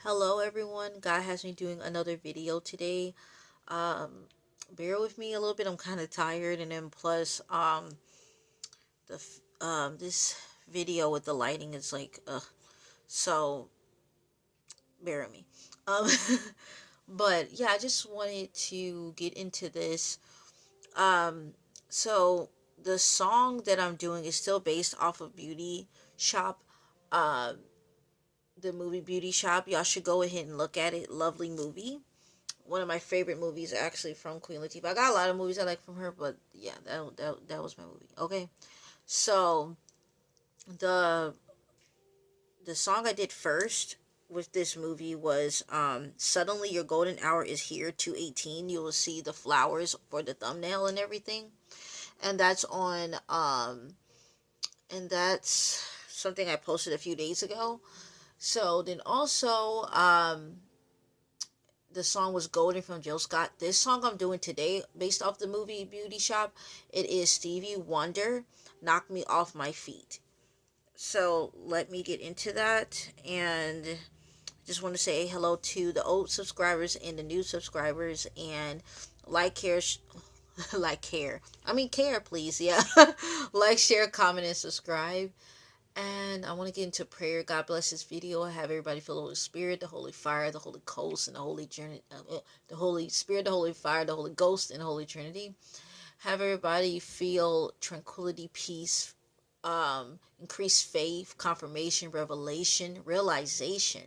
Hello everyone, God has me doing another video today. Um, Bear with me a little bit, I'm kind of tired, and then plus, this video with the lighting is like, so bear with me. Um, but yeah, I just wanted to get into this. Um, so the song that I'm doing is still based off of Beauty Shop. Um, the movie Beauty Shop, y'all should go ahead and look at it. Lovely movie. One of my favorite movies actually from Queen Latifah. I got a lot of movies I like from her, but yeah, that was my movie. Okay, so the the song I did first with this movie was Suddenly Your Golden Hour Is Here 218. You will see the flowers for the thumbnail and everything, and that's something I posted a few days ago. So then also the song was Golden from Jill Scott. This song I'm doing today, based off the movie Beauty Shop, it is Stevie Wonder, Knock Me Off My Feet. So let me get into that, and just want to say hello to the old subscribers and the new subscribers, and like, care, care, please, yeah. Like, share, comment, and subscribe. And I want to get into prayer. God bless this video. I have everybody feel the Holy Spirit, the Holy Fire, the Holy Ghost, and the Holy Journey, the Holy Spirit, the Holy Fire, the Holy Ghost, and the Holy Trinity. Have everybody feel tranquility, peace, increased faith, confirmation, revelation, realization.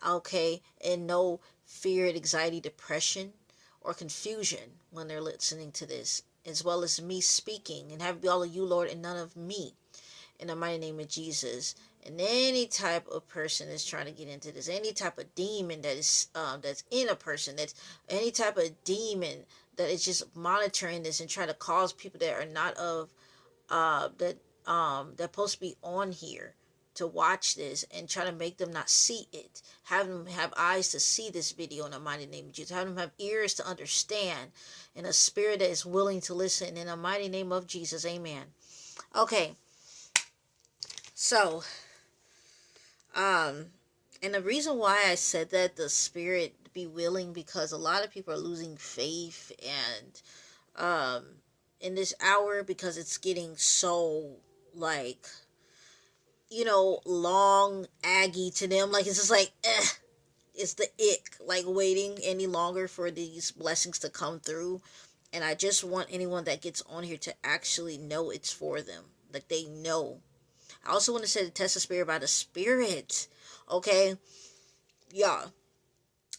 Okay, and no fear, anxiety, depression, or confusion when they're listening to this, as well as me speaking, and have all of you, Lord, and none of me, in the mighty name of Jesus. And any type of person that's trying to get into this, any type of demon that is that's in a person, that's any type of demon that is just monitoring this and trying to cause people that are not of that's supposed to be on here to watch this and try to make them not see it. Have them have eyes to see this video in the mighty name of Jesus. Have them have ears to understand, and a spirit that is willing to listen in the mighty name of Jesus. Amen. Okay. So, and the reason why I said that the spirit be willing, because a lot of people are losing faith, and in this hour, because it's getting so, like, long, aggy to them. Like, it's just like, it's the ick, like, waiting any longer for these blessings to come through. And I just want anyone that gets on here to actually know it's for them. Like, they know. I also want to say to test the spirit by the spirit. Okay? Yeah.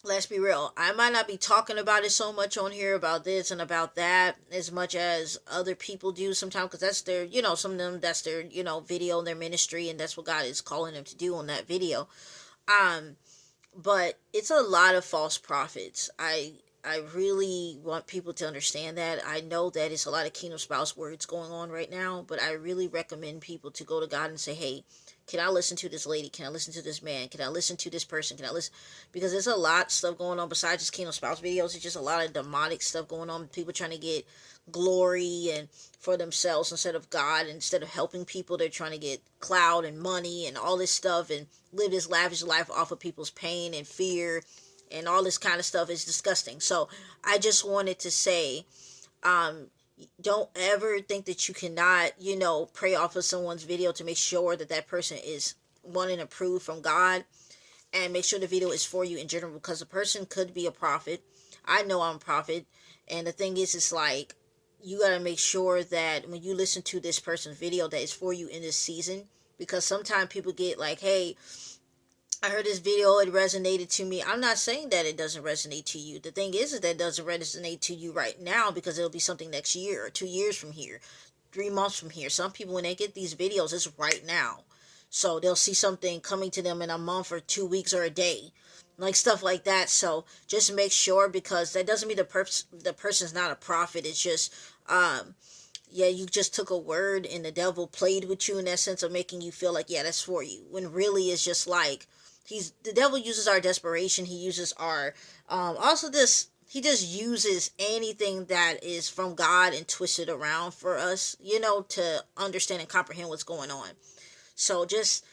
Let's be real. I might not be talking about it so much on here, about this and about that, as much as other people do sometimes, because that's their, some of them, that's their, video and their ministry, and that's what God is calling them to do on that video. But it's a lot of false prophets. I really want people to understand that. I know that it's a lot of kingdom spouse words going on right now, but I really recommend people to go to God and say, hey, can I listen to this lady? Can I listen to this man? Can I listen to this person? Can I listen? Because there's a lot of stuff going on besides just kingdom spouse videos. It's just a lot of demonic stuff going on. People trying to get glory and for themselves instead of God. Instead of helping people, they're trying to get clout and money and all this stuff and live this lavish life off of people's pain and fear, and all this kind of stuff is disgusting. So I just wanted to say, don't ever think that you cannot, pray off of someone's video to make sure that that person is one and approved from God, and make sure the video is for you in general, because a person could be a prophet. I know I'm a prophet, and the thing is, it's like, you got to make sure that when you listen to this person's video, that is for you in this season, because sometimes people get like, hey, I heard this video, it resonated to me. I'm not saying that it doesn't resonate to you. The thing is that it doesn't resonate to you right now, because it'll be something next year or 2 years from here, 3 months from here. Some people, when they get these videos, it's right now. So they'll see something coming to them in a month or 2 weeks or a day, like stuff like that. So just make sure, because that doesn't mean the person's not a prophet. It's just, yeah, you just took a word and the devil played with you in that sense of making you feel like, yeah, that's for you. When really it's just like, the devil uses our desperation. He uses our, he just uses anything that is from God and twists it around for us, to understand and comprehend what's going on. So just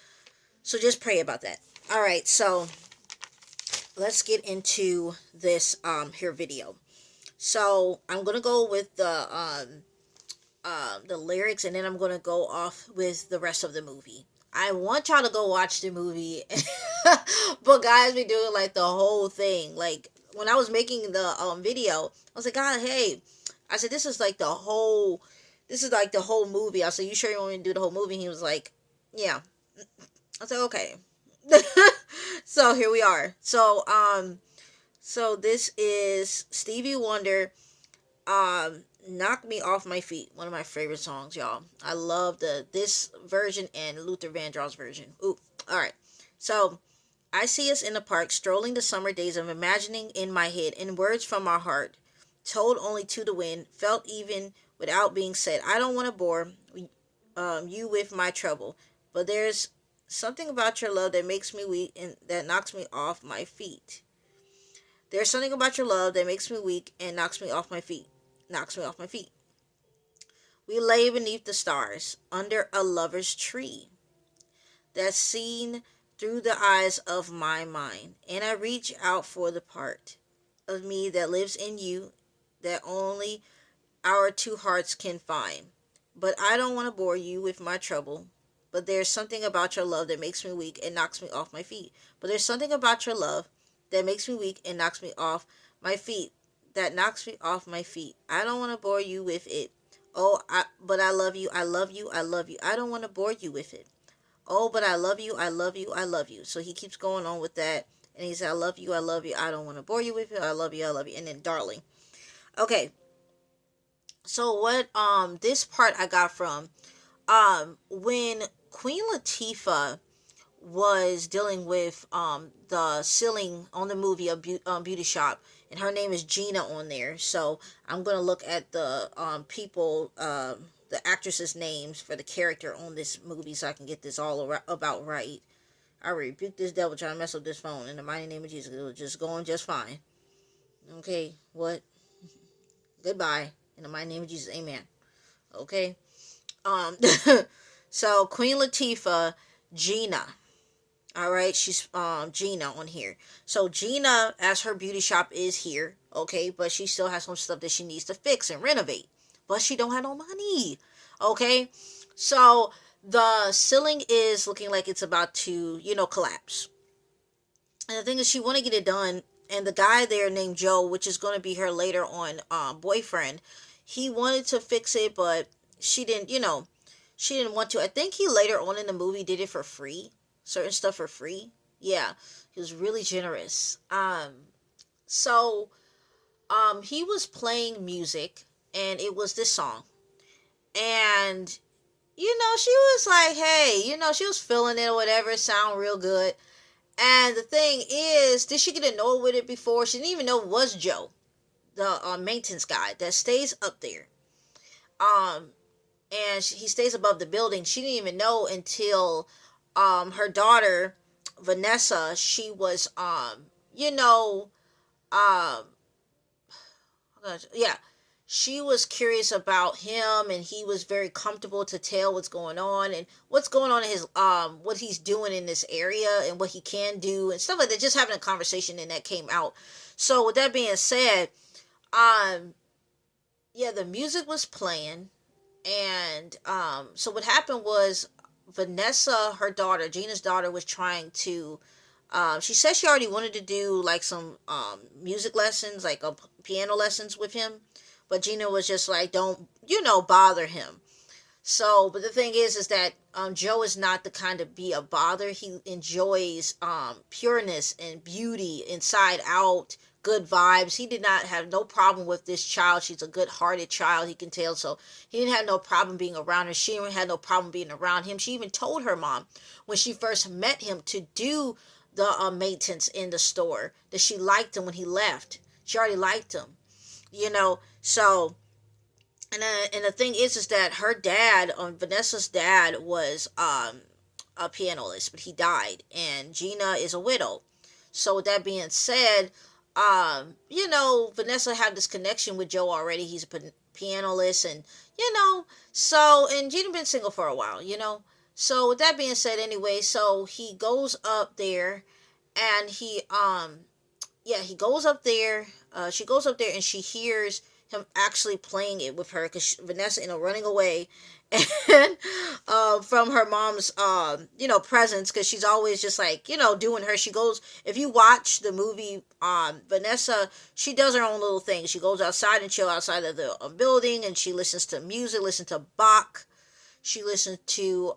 pray about that. All right. So let's get into this here video. So I'm gonna go with the lyrics, and then I'm gonna go off with the rest of the movie. I want y'all to go watch the movie, but guys, be doing like the whole thing. Like when I was making the video, I was like, God, hey, I said this is like the whole, this is like the whole movie. I said, you sure you want me to do the whole movie? And he was like, yeah. I said, okay. So here we are. So this is Stevie Wonder. Knock Me Off My Feet, one of my favorite songs, y'all. I love this version and Luther Vandross version. Ooh, all right. So I see us in the park, strolling the summer days of imagining in my head, in words from our heart, told only to the wind, felt even without being said. I don't want to bore you with my trouble, but there's something about your love that makes me weak and that knocks me off my feet. There's something about your love that makes me weak and knocks me off my feet. Knocks me off my feet. We lay beneath the stars, under a lover's tree, that's seen through the eyes of my mind, and I reach out for the part of me that lives in you, that only our two hearts can find. But I don't want to bore you with my trouble. But there's something about your love that makes me weak and knocks me off my feet. But there's something about your love that makes me weak and knocks me off my feet. That knocks me off my feet. I don't want to bore you with it. But I love you, I love you, I love you. I don't want to bore you with it. Oh, but I love you, I love you, I love you. So he keeps going on with that. And he said, I love you, I love you. I don't want to bore you with it. I love you, I love you. And then, darling. Okay. So what, this part I got from, when Queen Latifah was dealing with the ceiling on the movie of Beauty Shop, and her name is Gina on there. So I'm gonna look at the people, the actresses' names for the character on this movie, so I can get this all about right. I rebuke this devil trying to mess up this phone in the mighty name of Jesus. It was just going just fine. Okay, what? Goodbye in the mighty name of Jesus. Amen. Okay. Um. So Queen Latifah, Gina. All right, she's Gina on here. So Gina, as her beauty shop is here, okay, but she still has some stuff that she needs to fix and renovate, but she don't have no money, okay. So the ceiling is looking like it's about to, collapse, and the thing is, she want to get it done. And the guy there named Joe, which is going to be her later on boyfriend, he wanted to fix it, but she didn't, she didn't want to. I think he later on in the movie did it for free, certain stuff for free. Yeah, he was really generous. So he was playing music, and it was this song, and she was like, hey, she was feeling it or whatever. It sound real good. And the thing is, did she get annoyed with it before? She didn't even know it was Joe, the maintenance guy that stays up there. Um, and he stays above the building. She didn't even know until her daughter Vanessa, she was um yeah, she was curious about him, and he was very comfortable to tell what's going on and what's going on in his what he's doing in this area and what he can do and stuff like that. Just having a conversation, and that came out. So with that being said, um yeah, the music was playing, and so what happened was Vanessa, her daughter, Gina's daughter, was trying to she said she already wanted to do like some music lessons, like piano lessons with him, but Gina was just like, don't bother him. So, but the thing is that Joe is not the kind to be a bother. He enjoys pureness and beauty, inside out, good vibes. He did not have no problem with this child. She's a good-hearted child, he can tell. So he didn't have no problem being around her. She even had no problem being around him. She even told her mom when she first met him to do the maintenance in the store that she liked him when he left. She already liked him, So, and the thing is that her dad, Vanessa's dad, was a pianist, but he died, and Gina is a widow. So with that being said, Vanessa had this connection with Joe already. He's a pianist, and so, and Gina been single for a while. So with that being said, anyway, so he goes up there, and he yeah, he goes up there. She goes up there and she hears him actually playing it with her because Vanessa, running away, and from her mom's, presence, because she's always just like, doing her. She goes. If you watch the movie, Vanessa, she does her own little thing. She goes outside and chill outside of the building, and she listens to music, listen to Bach. She listens to,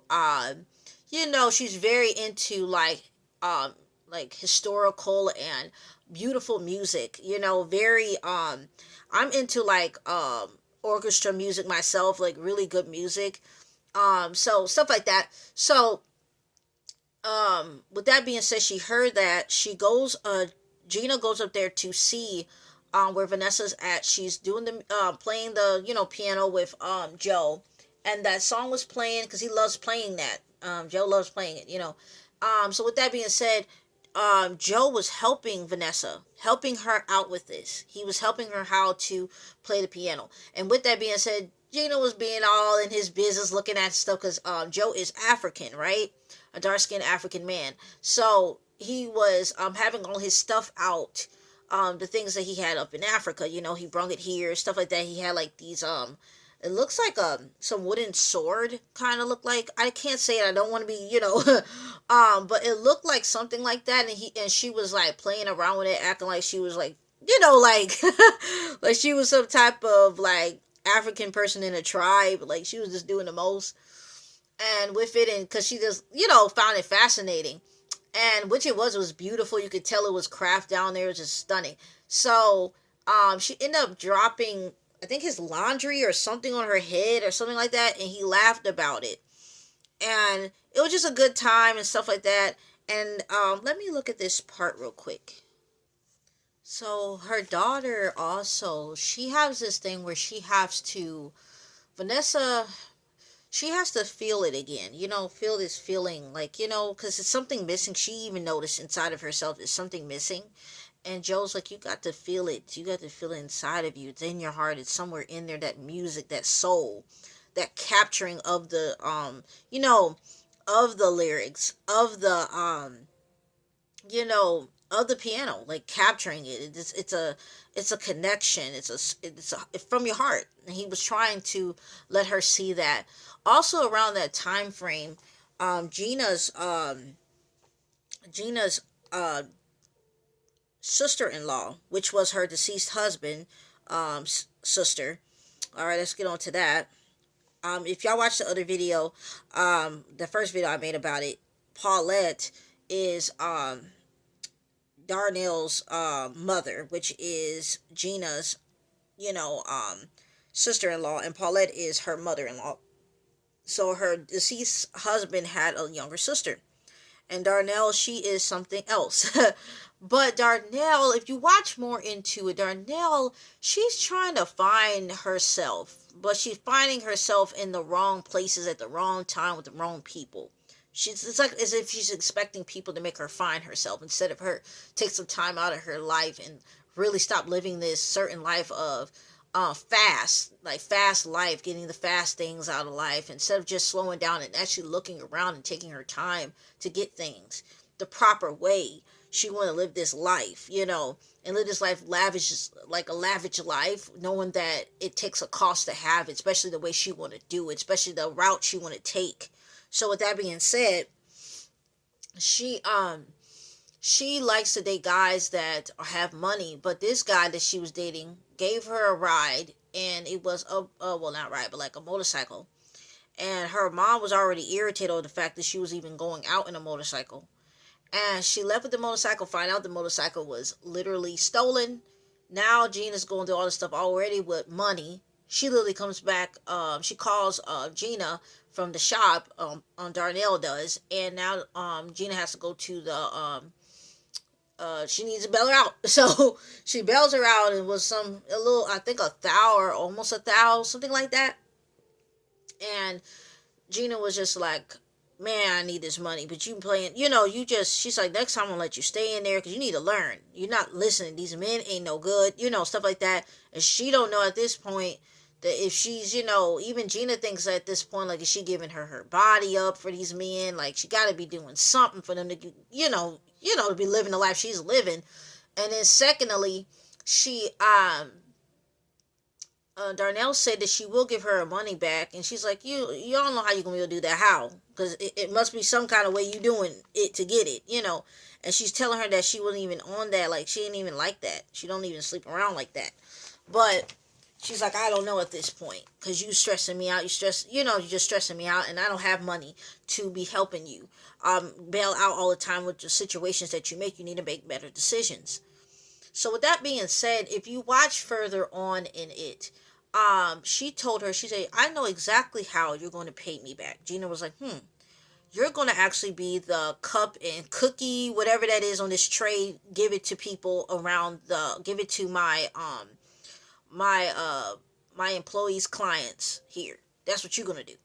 she's very into like historical and beautiful music, very I'm into like orchestra music myself, like really good music, so stuff like that. So with that being said, she heard that. Gina goes up there to see where Vanessa's at. She's doing the playing the piano with Joe, and that song was playing because he loves playing that. Joe loves playing it, so with that being said, Joe was helping Vanessa, helping her out with this. He was helping her how to play the piano. And with that being said, Gino was being all in his business, looking at stuff because Joe is African, right? A dark skinned African man. So he was having all his stuff out, the things that he had up in Africa. He brung it here, stuff like that. He had like these it looks like some wooden sword, kind of look like. I can't say it. I don't want to be, but it looked like something like that. And she was like playing around with it, acting like she was like, like like she was some type of like African person in a tribe. Like she was just doing the most, and with it, and because she just found it fascinating, and which it was beautiful. You could tell it was craft down there. It was just stunning. So she ended up dropping, I think, his laundry or something on her head or something like that, and he laughed about it. And it was just a good time and stuff like that. And let me look at this part real quick. So her daughter also, she has this thing where Vanessa, she has to feel it again, feel this feeling, like, because it's something missing. She even noticed inside of herself is something missing. And Joe's like, you got to feel it. You got to feel it inside of you. It's in your heart. It's somewhere in there. That music, that soul, that capturing of the, of the lyrics, of the, of the piano, like capturing it. It's a connection. It's from your heart. And he was trying to let her see that. Also around that time frame, Gina's sister-in-law, which was her deceased husband, sister. All right, let's get on to that. If y'all watch the other video, the first video I made about it, Paulette is Darnell's mother, which is Gina's, sister-in-law, and Paulette is her mother-in-law. So her deceased husband had a younger sister. And Darnell, she is something else. But Darnell, if you watch more into it, Darnell, she's trying to find herself, but she's finding herself in the wrong places at the wrong time with the wrong people. It's like as if she's expecting people to make her find herself instead of her take some time out of her life and really stop living this certain life of fast life, getting the fast things out of life instead of just slowing down and actually looking around and taking her time to get things the proper way. She want to live this life, and live this life lavish, like a lavish life, knowing that it takes a cost to have it, especially the way she want to do it, especially the route she want to take. So with that being said, she likes to date guys that have money, but this guy that she was dating gave her a ride, and it was not ride, but like a motorcycle. And her mom was already irritated over the fact that she was even going out in a motorcycle. And she left with the motorcycle, find out the motorcycle was literally stolen. Now Gina's going through all this stuff already with money. She literally comes back, she calls Gina from the shop, Darnell does, and now Gina has to go to the she needs to bail her out. So she bails her out, and it was I think a thou or almost a thou, something like that. And Gina was just like, man, I need this money, but you playing, she's like, next time I'm gonna let you stay in there because you need to learn. You're not listening. These men ain't no good, stuff like that. And she don't know at this point that if she's, even Gina thinks at this point, like, is she giving her body up for these men? Like, she got to be doing something for them to, to be living the life she's living. And then secondly, she Darnell said that she will give her her money back, and she's like, you don't know how you're gonna be able to do that. How? Because it must be some kind of way you doing it to get it, you know. And she's telling her that she wasn't even on that, like she ain't even like that. She don't even sleep around like that. But she's like, I don't know at this point, because you stressing me out. You're just stressing me out, and I don't have money to be helping you bail out all the time with the situations that you make. You need to make better decisions. So with that being said, if you watch further on in it, she told her, she said, I know exactly how you're going to pay me back. Gina was like, you're going to actually be the cup and cookie, whatever that is on this tray, give it to people around give it to my my employees, clients here. That's what you're going to do.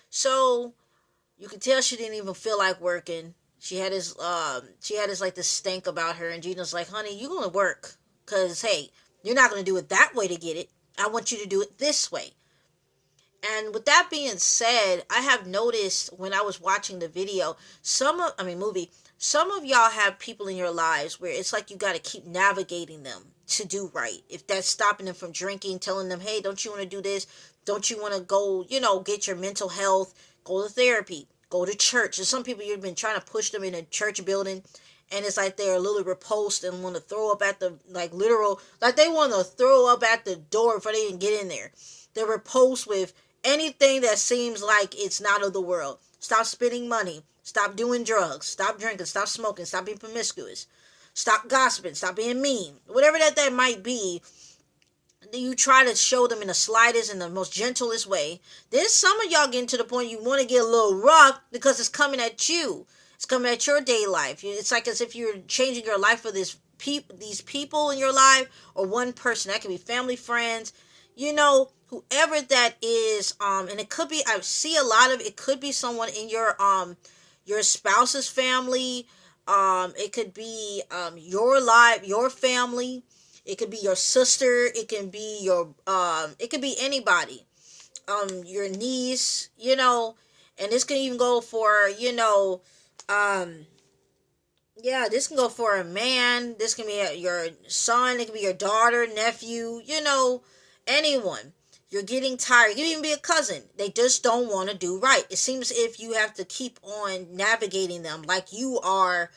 So you can tell she didn't even feel like working. She had this like this stank about her, and Gina's like, honey, you're going to work, because hey, you're not going to do it that way to get it. I want you to do it this way. And with that being said, I have noticed when I was watching the video, movie, some of y'all have people in your lives where it's like you got to keep navigating them to do right. If that's stopping them from drinking, telling them, hey, don't you want to do this? Don't you want to go, get your mental health, go to therapy, go to church. There's some people you've been trying to push them in a church building, and it's like they're a little repulsed and want to throw up at the, they want to throw up at the door before they even get in there. They're repulsed with anything that seems like it's not of the world. Stop spending money. Stop doing drugs. Stop drinking. Stop smoking. Stop being promiscuous. Stop gossiping. Stop being mean. Whatever that might be, you try to show them in the slightest and the most gentlest way. Then some of y'all getting to the point you want to get a little rough because it's coming at you. It's coming at your day life. It's like as if you're changing your life for these people in your life, or one person. That could be family, friends, whoever that is. And it could be, I see a lot of it could be someone in your spouse's family. It could be your family. It could be your sister. It can be it could be anybody. Your niece, and this can even go for, this can go for a man. This can be your son. It can be your daughter, nephew, anyone. You're getting tired. You can even be a cousin. They just don't want to do right. It seems as if you have to keep on navigating them like you're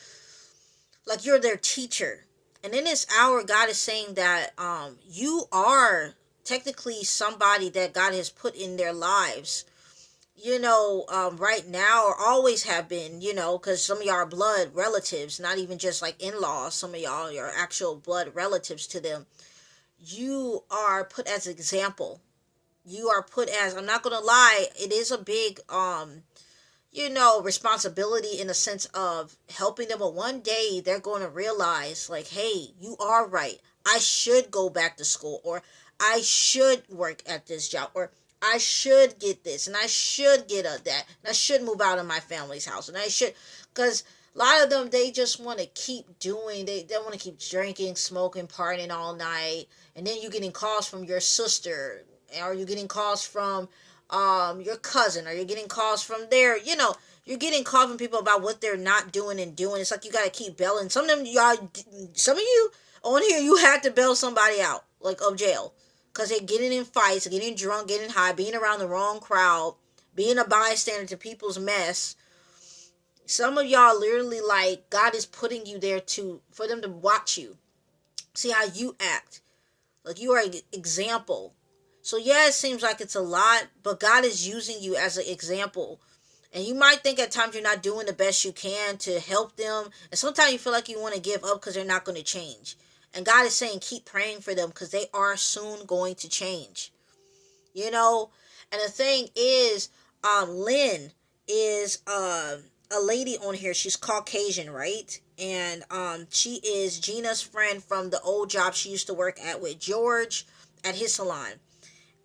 their teacher. And in this hour, God is saying that you are technically somebody that God has put in their lives, right now, or always have been, because some of y'all are blood relatives, not even just like in-laws. Some of y'all are actual blood relatives to them. You are put as an example. You are put as, I'm not going to lie, it is a big, responsibility in the sense of helping them. But one day they're going to realize, like, hey, you are right. I should go back to school, or I should work at this job, or I should get this, and I should get that, and I should move out of my family's house, and I should, because a lot of them, they just want to keep doing, they want to keep drinking, smoking, partying all night, and then you're getting calls from your sister, or you're getting calls from your cousin, or you're getting calls from you're getting calls from people about what they're not doing and doing. It's like you got to keep bailing. Some of you on here, you had to bail somebody out, of jail, because they're getting in fights, getting drunk, getting high, being around the wrong crowd, being a bystander to people's mess. Some of y'all literally, God is putting you there for them to watch you, see how you act. Like, you are an example. So yeah, it seems like it's a lot, but God is using you as an example. And you might think at times you're not doing the best you can to help them. And sometimes you feel like you want to give up because they're not going to change. And God is saying, keep praying for them, because they are soon going to change. And the thing is, Lynn is a lady on here. She's Caucasian, right? And she is Gina's friend from the old job she used to work at with George at his salon.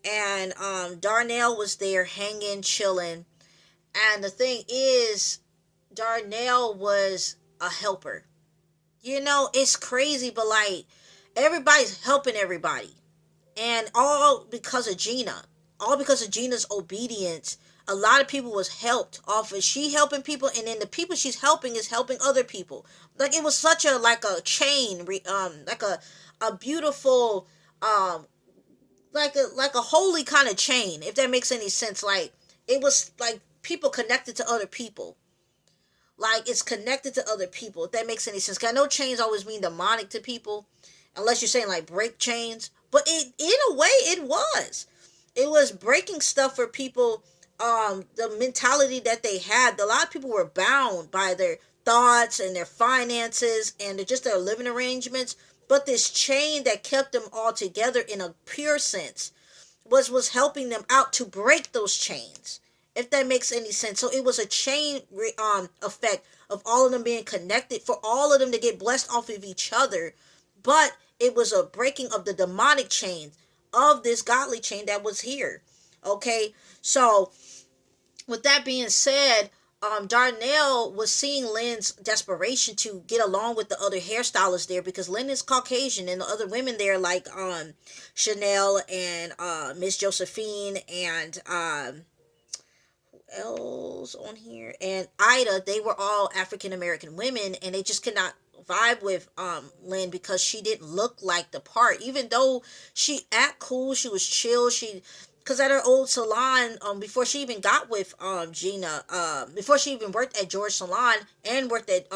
And Darnell was there hanging, chilling. And the thing is, Darnell was a helper. It's crazy, but everybody's helping everybody. And all because of Gina. All because of Gina's obedience A lot of people was helped off of she helping people, and then the people she's helping is helping other people. Like it was such a like a chain, like a beautiful like a holy kind of chain, if that makes any sense. Like it was like people connected to other people. Like it's connected to other people, if that makes any sense. 'Cause I know chains always mean demonic to people, unless you're saying like break chains. But it, in a way, it was. It was breaking stuff for people. The mentality that they had. A lot of people were bound by their thoughts and their finances and just their living arrangements. But this chain that kept them all together in a pure sense was helping them out to break those chains, if that makes any sense. So it was a chain effect of all of them being connected, for all of them to get blessed off of each other. But it was a breaking of the demonic chain of this godly chain that was here. Okay, so with that being said, Darnell was seeing Lynn's desperation to get along with the other hairstylists there, because Lynn is Caucasian and the other women there like Chanel and Miss Josephine and who else on here, and Ida, they were all African American women, and they just could not vibe with Lynn because she didn't look like the part. Even though she act cool, she was chill, because at her old salon, before she even got with Gina, before she even worked at George Salon and worked at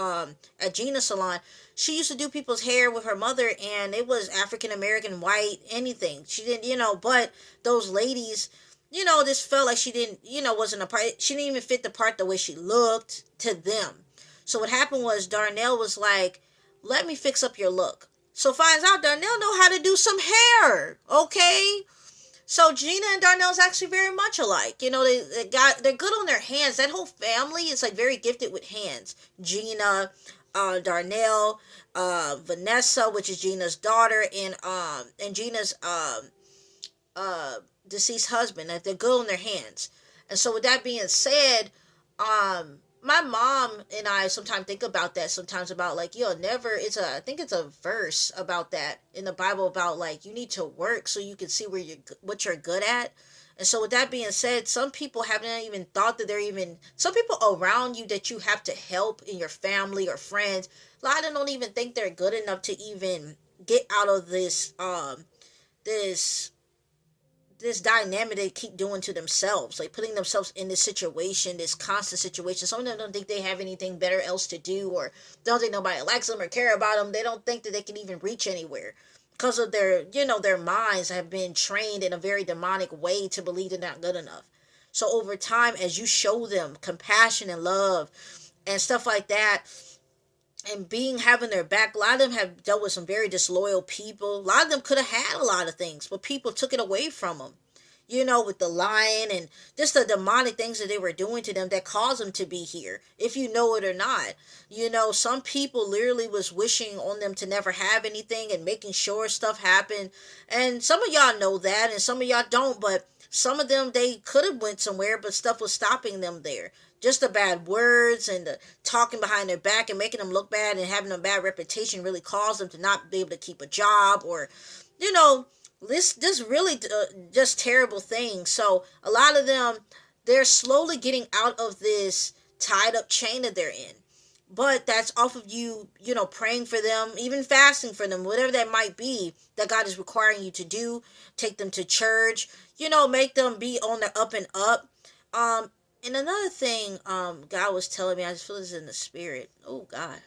Gina's salon, she used to do people's hair with her mother, and it was African American, white, anything. She didn't, but those ladies, this felt like she didn't, wasn't a part. She didn't even fit the part the way she looked to them. So what happened was Darnell was like, "Let me fix up your look." So finds out Darnell know how to do some hair. Okay. So Gina and Darnell's actually very much alike. They're good on their hands. That whole family is like very gifted with hands. Gina, Darnell, Vanessa, which is Gina's daughter, and Gina's deceased husband. That they're good on their hands. And so with that being said, my mom and I sometimes think about that. Sometimes about like I think it's a verse about that in the Bible about like you need to work so you can see what you're good at. And so with that being said, some people haven't even thought that some people around you that you have to help in your family or friends, a lot of them don't even think they're good enough to even get out of this dynamic they keep doing to themselves, like putting themselves in this situation, this constant situation. Some of them don't think they have anything better else to do, or don't think nobody likes them or care about them. They don't think that they can even reach anywhere because of their minds have been trained in a very demonic way to believe they're not good enough. So over time, as you show them compassion and love and stuff like that, and having their back, a lot of them have dealt with some very disloyal people. A lot of them could have had a lot of things, but people took it away from them. With the lying and just the demonic things that they were doing to them that caused them to be here, if you know it or not. Some people literally was wishing on them to never have anything and making sure stuff happened. And some of y'all know that, and some of y'all don't, but some of them, they could have went somewhere, but stuff was stopping them there. Just the bad words and the talking behind their back and making them look bad and having a bad reputation really caused them to not be able to keep a job, or, this really just terrible things. So a lot of them, they're slowly getting out of this tied up chain that they're in. But that's off of you, praying for them, even fasting for them, whatever that might be that God is requiring you to do. Take them to church, make them be on the up and up. And another thing, God was telling me, I just feel this in the spirit. Oh, God.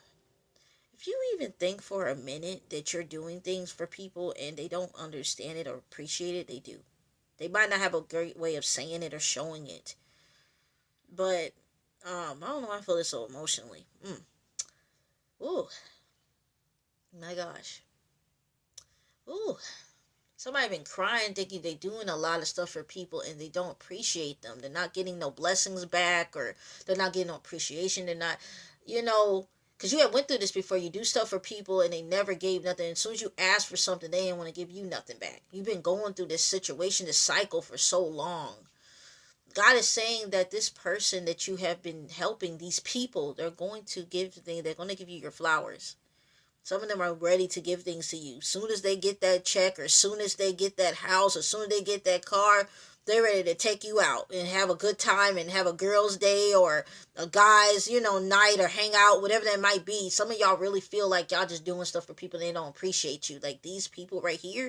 If you even think for a minute that you're doing things for people and they don't understand it or appreciate it, they do. They might not have a great way of saying it or showing it. But, I don't know why I feel this so emotionally. Ooh. My gosh. Ooh. Somebody been crying thinking they doing a lot of stuff for people and they don't appreciate them. They're not getting no blessings back, or they're not getting no appreciation. They're not, because you had went through this before. You do stuff for people and they never gave nothing. As soon as you ask for something, they didn't want to give you nothing back. You've been going through this situation, this cycle for so long. God is saying that this person that you have been helping, these people, they're going to give you your flowers. Some of them are ready to give things to you. Soon as they get that check, or soon as they get that house, or soon as they get that car, they're ready to take you out and have a good time and have a girls' day or a guys, night or hang out, whatever that might be. Some of y'all really feel like y'all just doing stuff for people and they don't appreciate you. Like these people right here,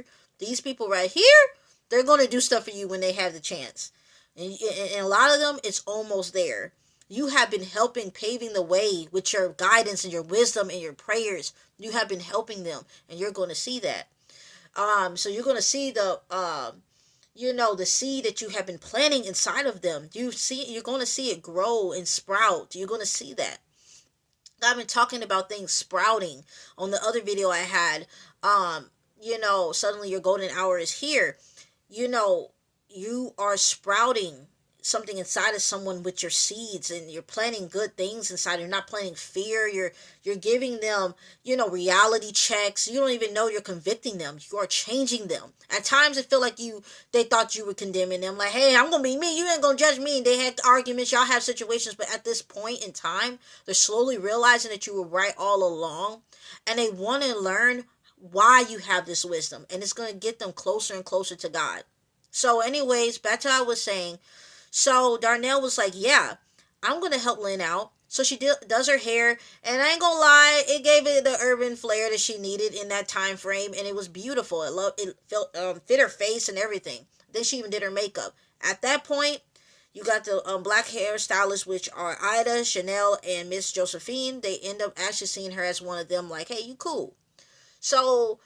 they're going to do stuff for you when they have the chance. And a lot of them, it's almost there. You have been helping, paving the way with your guidance and your wisdom and your prayers. You have been helping them, and you're going to see that. So you're going to see the seed that you have been planting inside of them. You're going to see it grow and sprout. You're going to see that. I've been talking about things sprouting on the other video I had. Suddenly your golden hour is here. You are sprouting something inside of someone with your seeds, and you're planting good things inside. You're not planting fear. You're giving them, reality checks. You don't even know you're convicting them. You are changing them. At times it feel like they thought you were condemning them. Like, hey, I'm going to be me. You ain't going to judge me. And they had arguments. Y'all have situations. But at this point in time, they're slowly realizing that you were right all along. And they want to learn why you have this wisdom. And it's going to get them closer and closer to God. So anyways, back to what I was saying. So Darnell was like, yeah, I'm going to help Lynn out. So she does her hair, and I ain't going to lie, it gave it the urban flair that she needed in that time frame, and it was beautiful. It fit her face and everything. Then she even did her makeup. At that point, you got the black hairstylists, which are Ida, Chanel, and Miss Josephine. They end up actually seeing her as one of them, like, hey, you cool. So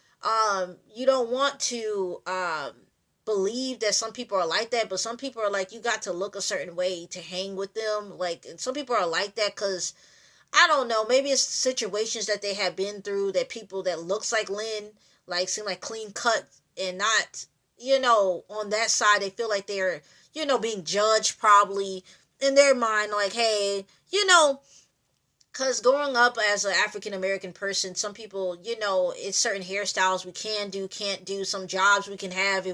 you don't want to believe that some people are like that, but some people are like, you got to look a certain way to hang with them. Like, and some people are like that because, I don't know, maybe it's situations that they have been through, that people that looks like Lynn, like, seem like clean cut and not, on that side, they feel like they're, being judged probably in their mind, like, hey, because growing up as an African-American person, some people, it's certain hairstyles we can't do, some jobs we can have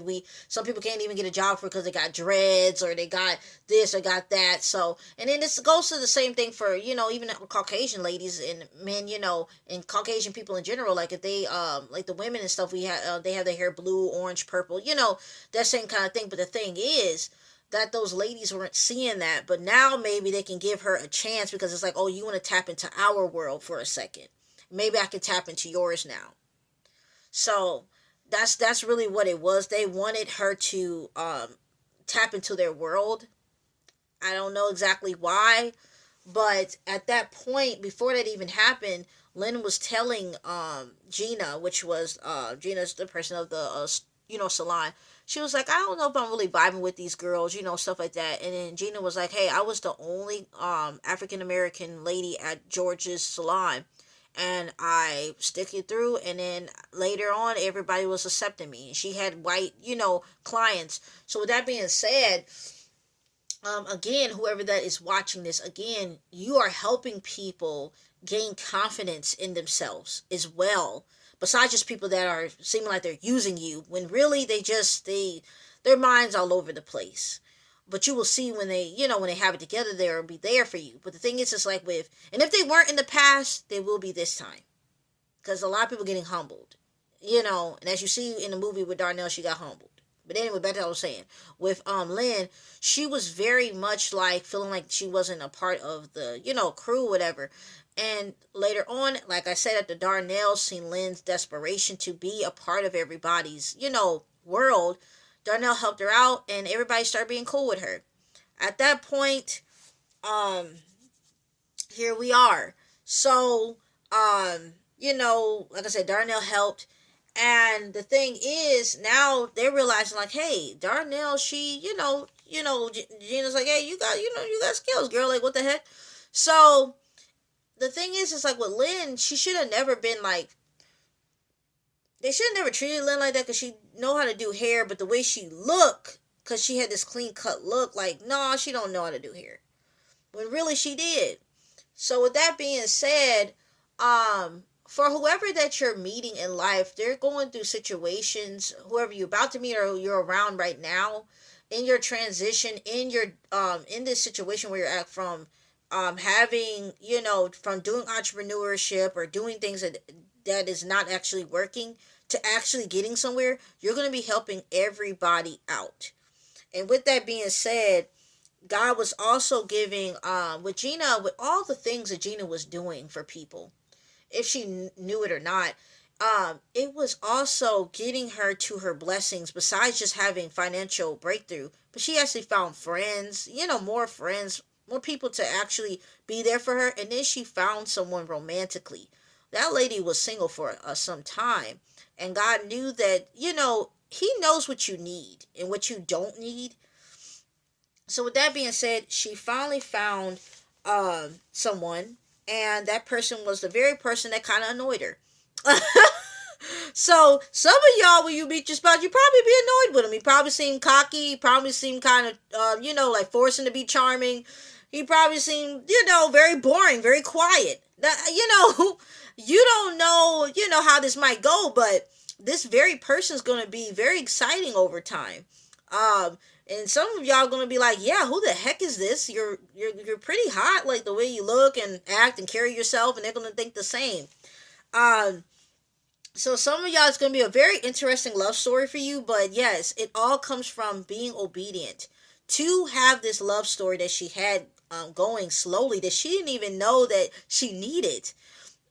some people can't even get a job for because they got dreads or they got this or got that. So, and then this goes to the same thing for, even Caucasian ladies and men, and Caucasian people in general. Like if they, like the women and stuff, they have their hair blue, orange, purple, that same kind of thing. But the thing is, that those ladies weren't seeing that, but now maybe they can give her a chance because it's like, oh, you want to tap into our world for a second. Maybe I can tap into yours now. So that's really what it was. They wanted her to tap into their world. I don't know exactly why, but at that point, before that even happened, Lynn was telling Gina, which was Gina's the person of the salon. She was like, I don't know if I'm really vibing with these girls, stuff like that. And then Gina was like, hey, I was the only African-American lady at George's salon. And I stick it through. And then later on, everybody was accepting me. And she had white, clients. So with that being said, again, whoever that is watching this, again, you are helping people gain confidence in themselves as well. Besides just people that are seeming like they're using you, when really their mind's all over the place. But you will see when they have it together, they'll be there for you. But the thing is, it's like and if they weren't in the past, they will be this time. Because a lot of people getting humbled. And as you see in the movie with Darnell, she got humbled. But anyway, back to what I was saying. With Lynn, she was very much like feeling like she wasn't a part of the, crew, whatever. And later on, like I said, at the Darnell, seen Lynn's desperation to be a part of everybody's, world. Darnell helped her out, and everybody started being cool with her. At that point, here we are. So, like I said, Darnell helped. And the thing is, now they're realizing, like, hey, Darnell, she, Gina's like, hey, you got skills, girl. Like, what the heck? So the thing is, it's like with Lynn, she should have never been like, they should have never treated Lynn like that because she know how to do hair, but the way she look, because she had this clean cut look, like, nah, she don't know how to do hair. When really she did. So with that being said, for whoever that you're meeting in life, they're going through situations, whoever you're about to meet or you're around right now, in your transition, in this situation where you're at from, having, from doing entrepreneurship or doing things that is not actually working to actually getting somewhere, you're going to be helping everybody out. And with that being said, God was also giving with Gina, with all the things that Gina was doing for people, if she knew it or not, it was also getting her to her blessings besides just having financial breakthrough. But she actually found friends, more friends, more people to actually be there for her. And then she found someone romantically. That lady was single for some time. And God knew that, He knows what you need and what you don't need. So with that being said, she finally found someone, and that person was the very person that kind of annoyed her. So some of y'all, when you meet your spouse, you probably be annoyed with him. He probably seemed cocky. He probably seemed kind of, like forcing to be charming. He probably seemed, very boring, very quiet. You don't know, how this might go, but this very person is going to be very exciting over time. And some of y'all gonna be like, yeah, who the heck is this? You're pretty hot, like the way you look and act and carry yourself, and they're gonna think the same. So some of y'all, it's gonna be a very interesting love story for you, but yes, it all comes from being obedient. To have this love story that she had going slowly, that she didn't even know that she needed,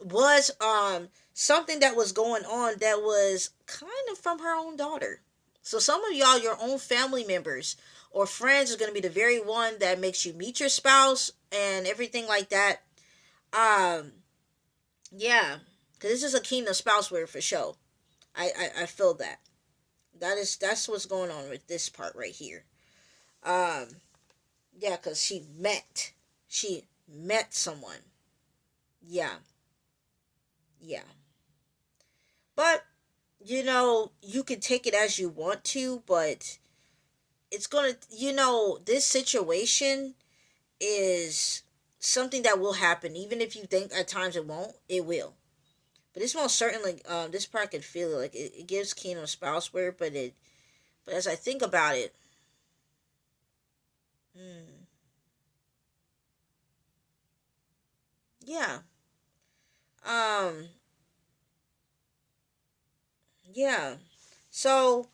was something that was going on that was kind of from her own daughter. So some of y'all, your own family members or friends, is going to be the very one that makes you meet your spouse and everything like that. Yeah, because this is a kingdom spouse word for sure. I feel that. That's what's going on with this part right here. Yeah, because she met someone. Yeah, yeah. But you can take it as you want to, but it's gonna, this situation is something that will happen, even if you think at times it won't, it will. But this most certainly, this part can feel it, like it gives kingdom spouse word, but as I think about it, hmm, yeah, um, yeah. So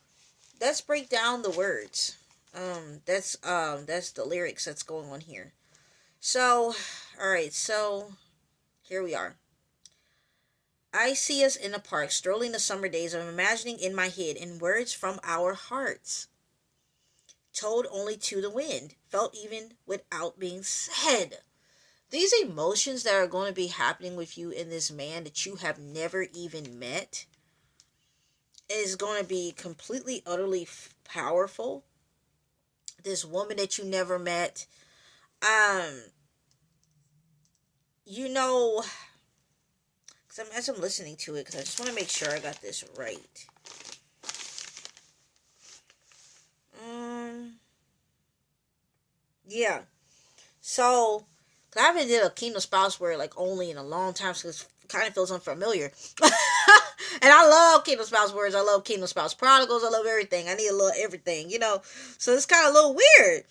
let's break down the words. That's the lyrics that's going on here. So, all right. So here we are. I see us in a park, strolling the summer days. I'm imagining in my head in words from our hearts, told only to the wind, felt even without being said. These emotions that are going to be happening with you in this man that you have never even met is going to be completely, utterly powerful. This woman that you never met, um, you know, as I'm listening to it, because I just want to make sure I got this right. Yeah. So, cause I haven't did a kingdom spouse word like only in a long time, so it kind of feels unfamiliar. And I love kingdom spouse words. I love kingdom spouse prodigals. I love everything. I need a little everything. So it's kind of a little weird.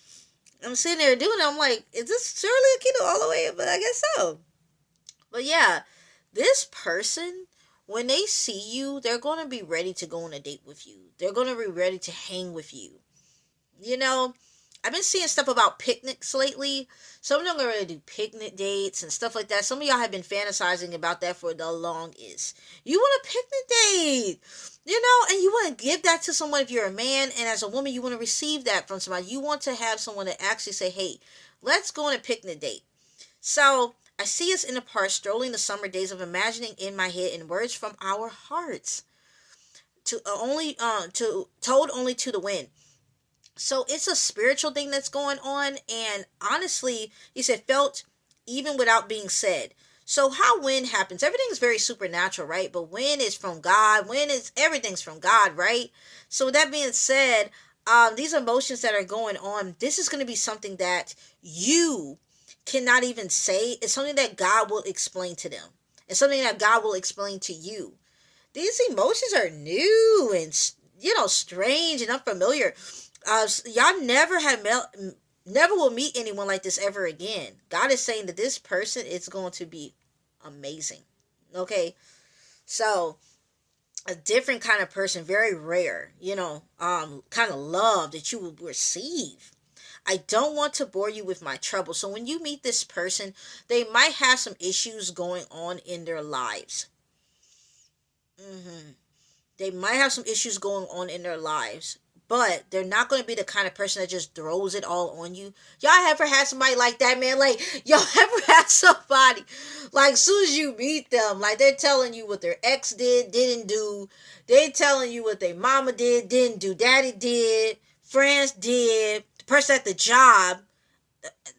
I'm sitting there doing it. I'm like, is this surely a kingdom all the way? But I guess so. But yeah, this person, when they see you, they're going to be ready to go on a date with you. They're going to be ready to hang with you. I've been seeing stuff about picnics lately. Some of them are going to do picnic dates and stuff like that. Some of y'all have been fantasizing about that for the longest. You want a picnic date, and you want to give that to someone if you're a man. And as a woman, you want to receive that from somebody. You want to have someone to actually say, hey, let's go on a picnic date. So I see us in the park, strolling the summer days of imagining in my head in words from our hearts, told only to the wind. So it's a spiritual thing that's going on. And honestly, he said, felt even without being said. So how wind happens, everything's very supernatural, right? But wind is from God. Everything's from God, right? So with that being said, these emotions that are going on, this is going to be something that you cannot even say. It's something that God will explain to them. It's something that God will explain to you. These emotions are new and, strange and unfamiliar. Y'all never will meet anyone like this ever again. God is saying that this person is going to be amazing. Okay, so a different kind of person, very rare, kind of love that you will receive. I don't want to bore you with my trouble. So when you meet this person, they might have some issues going on in their lives. hmm They might have some issues going on in their lives, but they're not going to be the kind of person that just throws it all on you. Y'all ever had somebody like that, man? Like, y'all ever had somebody, like, as soon as you meet them, like, they're telling you what their ex did, didn't do. They're telling you what their mama did, didn't do. Daddy did. Friends did. The person at the job,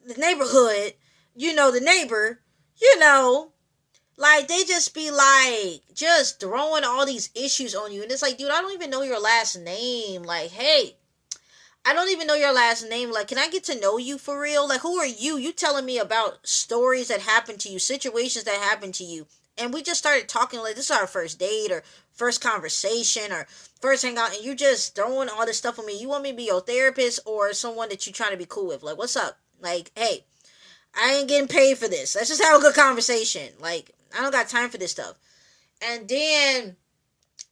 the neighborhood, the neighbor, you know. Like, they just be like, just throwing all these issues on you. And it's like, dude, I don't even know your last name. Like, hey, I don't even know your last name. Like, can I get to know you for real? Like, who are you? You telling me about stories that happened to you, situations that happened to you. And we just started talking like this is our first date or first conversation or first hangout. And you just throwing all this stuff on me. You want me to be your therapist or someone that you trying to be cool with? Like, what's up? Like, hey, I ain't getting paid for this. Let's just have a good conversation. Like, I don't got time for this stuff. And then,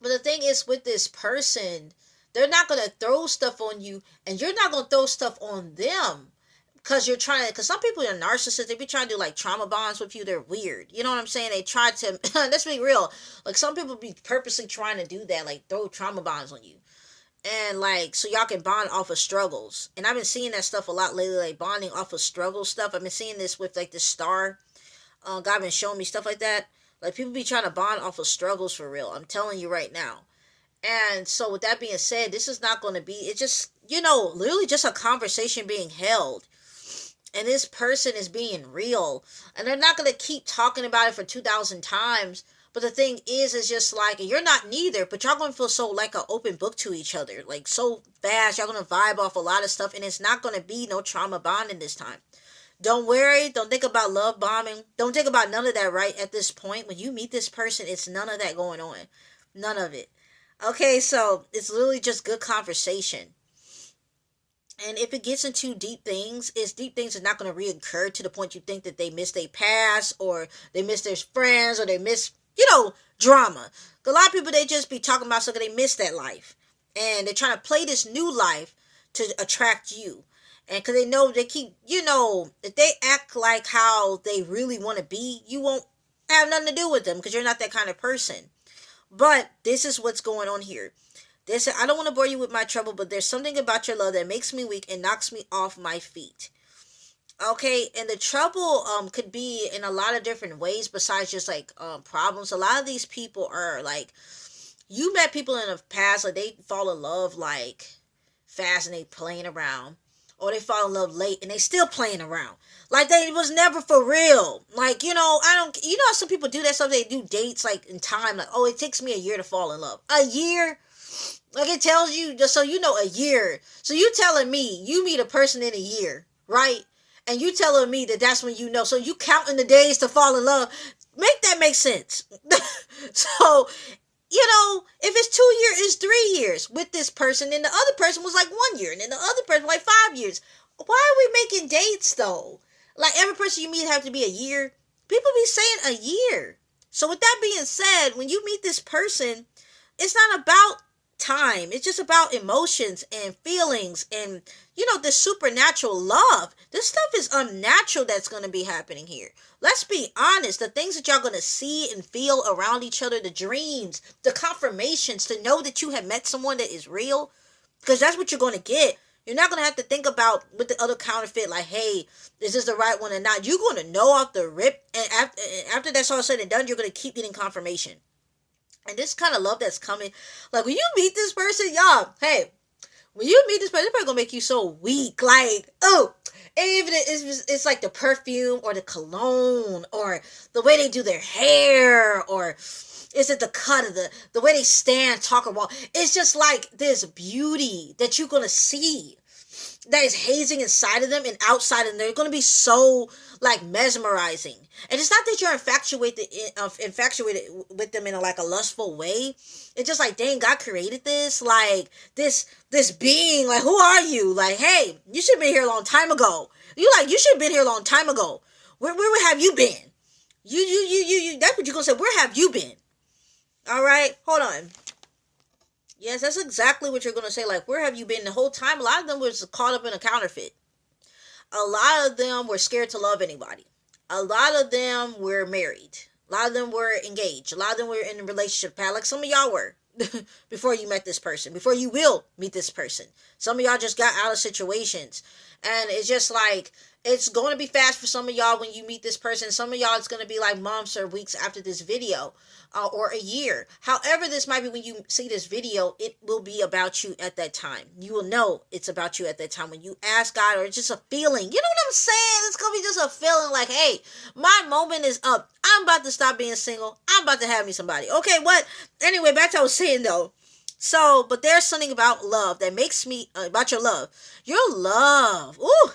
but the thing is with this person, they're not going to throw stuff on you and you're not going to throw stuff on them because you're trying to, because some people are narcissists, they be trying to do like trauma bonds with you. They're weird. You know what I'm saying? They try to, let's be real. Like some people be purposely trying to do that, like throw trauma bonds on you. And like, so y'all can bond off of struggles. And I've been seeing that stuff a lot lately, like bonding off of struggle stuff. I've been seeing this with like the star. God been showing me stuff like that. Like people be trying to bond off of struggles for real. I'm telling you right now. And so with that being said, this is not going to be, it's just, literally just a conversation being held. And this person is being real. And they're not going to keep talking about it for 2,000 times. But the thing is just like, and you're not neither, but y'all going to feel so like an open book to each other. Like so fast, y'all going to vibe off a lot of stuff. And it's not going to be no trauma bonding this time. Don't worry. Don't think about love bombing. Don't think about none of that right at this point. When you meet this person, it's none of that going on. None of it. Okay, so it's literally just good conversation. And if it gets into deep things, it's deep things are not going to reoccur to the point you think that they miss their past or they miss their friends or they miss, drama. A lot of people, they just be talking about something, they miss that life. And they're trying to play this new life to attract you. And because they know they keep, if they act like how they really want to be, you won't have nothing to do with them because you're not that kind of person. But this is what's going on here. I don't want to bore you with my trouble, but there's something about your love that makes me weak and knocks me off my feet. Okay, and the trouble could be in a lot of different ways besides just like problems. A lot of these people are like, you met people in the past, like they fall in love like fast and they playing around. Or they fall in love late and they still playing around. Like they was never for real. Like, how some people do that stuff, they do dates like in time, like, oh, it takes me a year to fall in love. A year? Like it tells you, just so you know, a year. So you telling me you meet a person in a year, right? And you telling me that that's when you know. So you counting the days to fall in love. Make that make sense. So, if it's 2 years, it's 3 years with this person, and the other person was like 1 year, and then the other person like 5 years. Why are we making dates though? Like every person you meet have to be a year. People be saying a year. So with that being said, when you meet this person, it's not about time. It's just about emotions and feelings and, the supernatural love. This stuff is unnatural that's going to be happening here. Let's be honest. The things that y'all going to see and feel around each other, the dreams, the confirmations to know that you have met someone that is real, because that's what you're going to get. You're not going to have to think about with the other counterfeit, like, hey, is this the right one or not? You're going to know off the rip, and after that's all said and done, you're going to keep getting confirmation. And this kind of love that's coming, like when you meet this person, y'all, hey, when you meet this person, it's probably going to make you so weak. Like, oh, even it's like the perfume or the cologne or the way they do their hair or is it the cut of the way they stand, talk, or walk. It's just like this beauty that you're going to see that is hazing inside of them and outside of them. They're going to be so like mesmerizing. And it's not that you're infatuated with them in a lustful way. It's just like, dang, God created this, like this being, like, who are you? Like, hey, you should have been here a long time ago. You should have been here a long time ago. Where have you been? You, that's what you're going to say. Where have you been? All right, hold on. Yes, that's exactly what you're going to say. Like, where have you been the whole time? A lot of them was caught up in a counterfeit. A lot of them were scared to love anybody. A lot of them were married. A lot of them were engaged. A lot of them were in a relationship. Like some of y'all were before you met this person, before you will meet this person. Some of y'all just got out of situations. And it's just like, it's going to be fast for some of y'all when you meet this person. Some of y'all, it's going to be like months or weeks after this video. Or a year. However, this might be when you see this video, it will be about you at that time. You will know it's about you at that time when you ask God, or it's just a feeling. You know what I'm saying? It's going to be just a feeling like, hey, my moment is up. I'm about to stop being single. I'm about to have me somebody. Okay, what? Anyway, back to what I was saying though. So, but there's something about love that makes me, about your love. Your love. Ooh,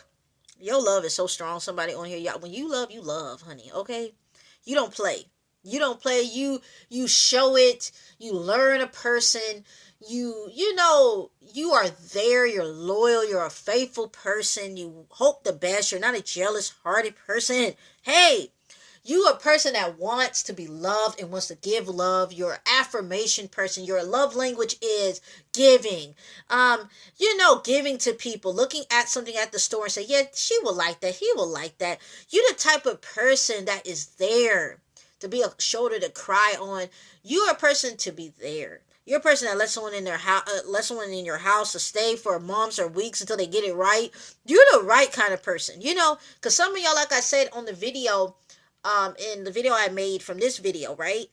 your love is so strong. Somebody on here, y'all, when you love, honey, okay? You don't play. You don't play. You show it. You learn a person. You know you are there. You're loyal. You're a faithful person. You hope the best. You're not a jealous hearted person. Hey, you a person that wants to be loved and wants to give love. You're an affirmation person. Your love language is giving. Giving to people, looking at something at the store and say, yeah, she will like that. He will like that. You're the type of person that is there to be a shoulder to cry on. You're a person to be there. You're a person that lets someone in their house, lets someone in your house to stay for months or weeks until they get it right. You're the right kind of person, because some of y'all, like I said on the video, in the video I made from this video, right?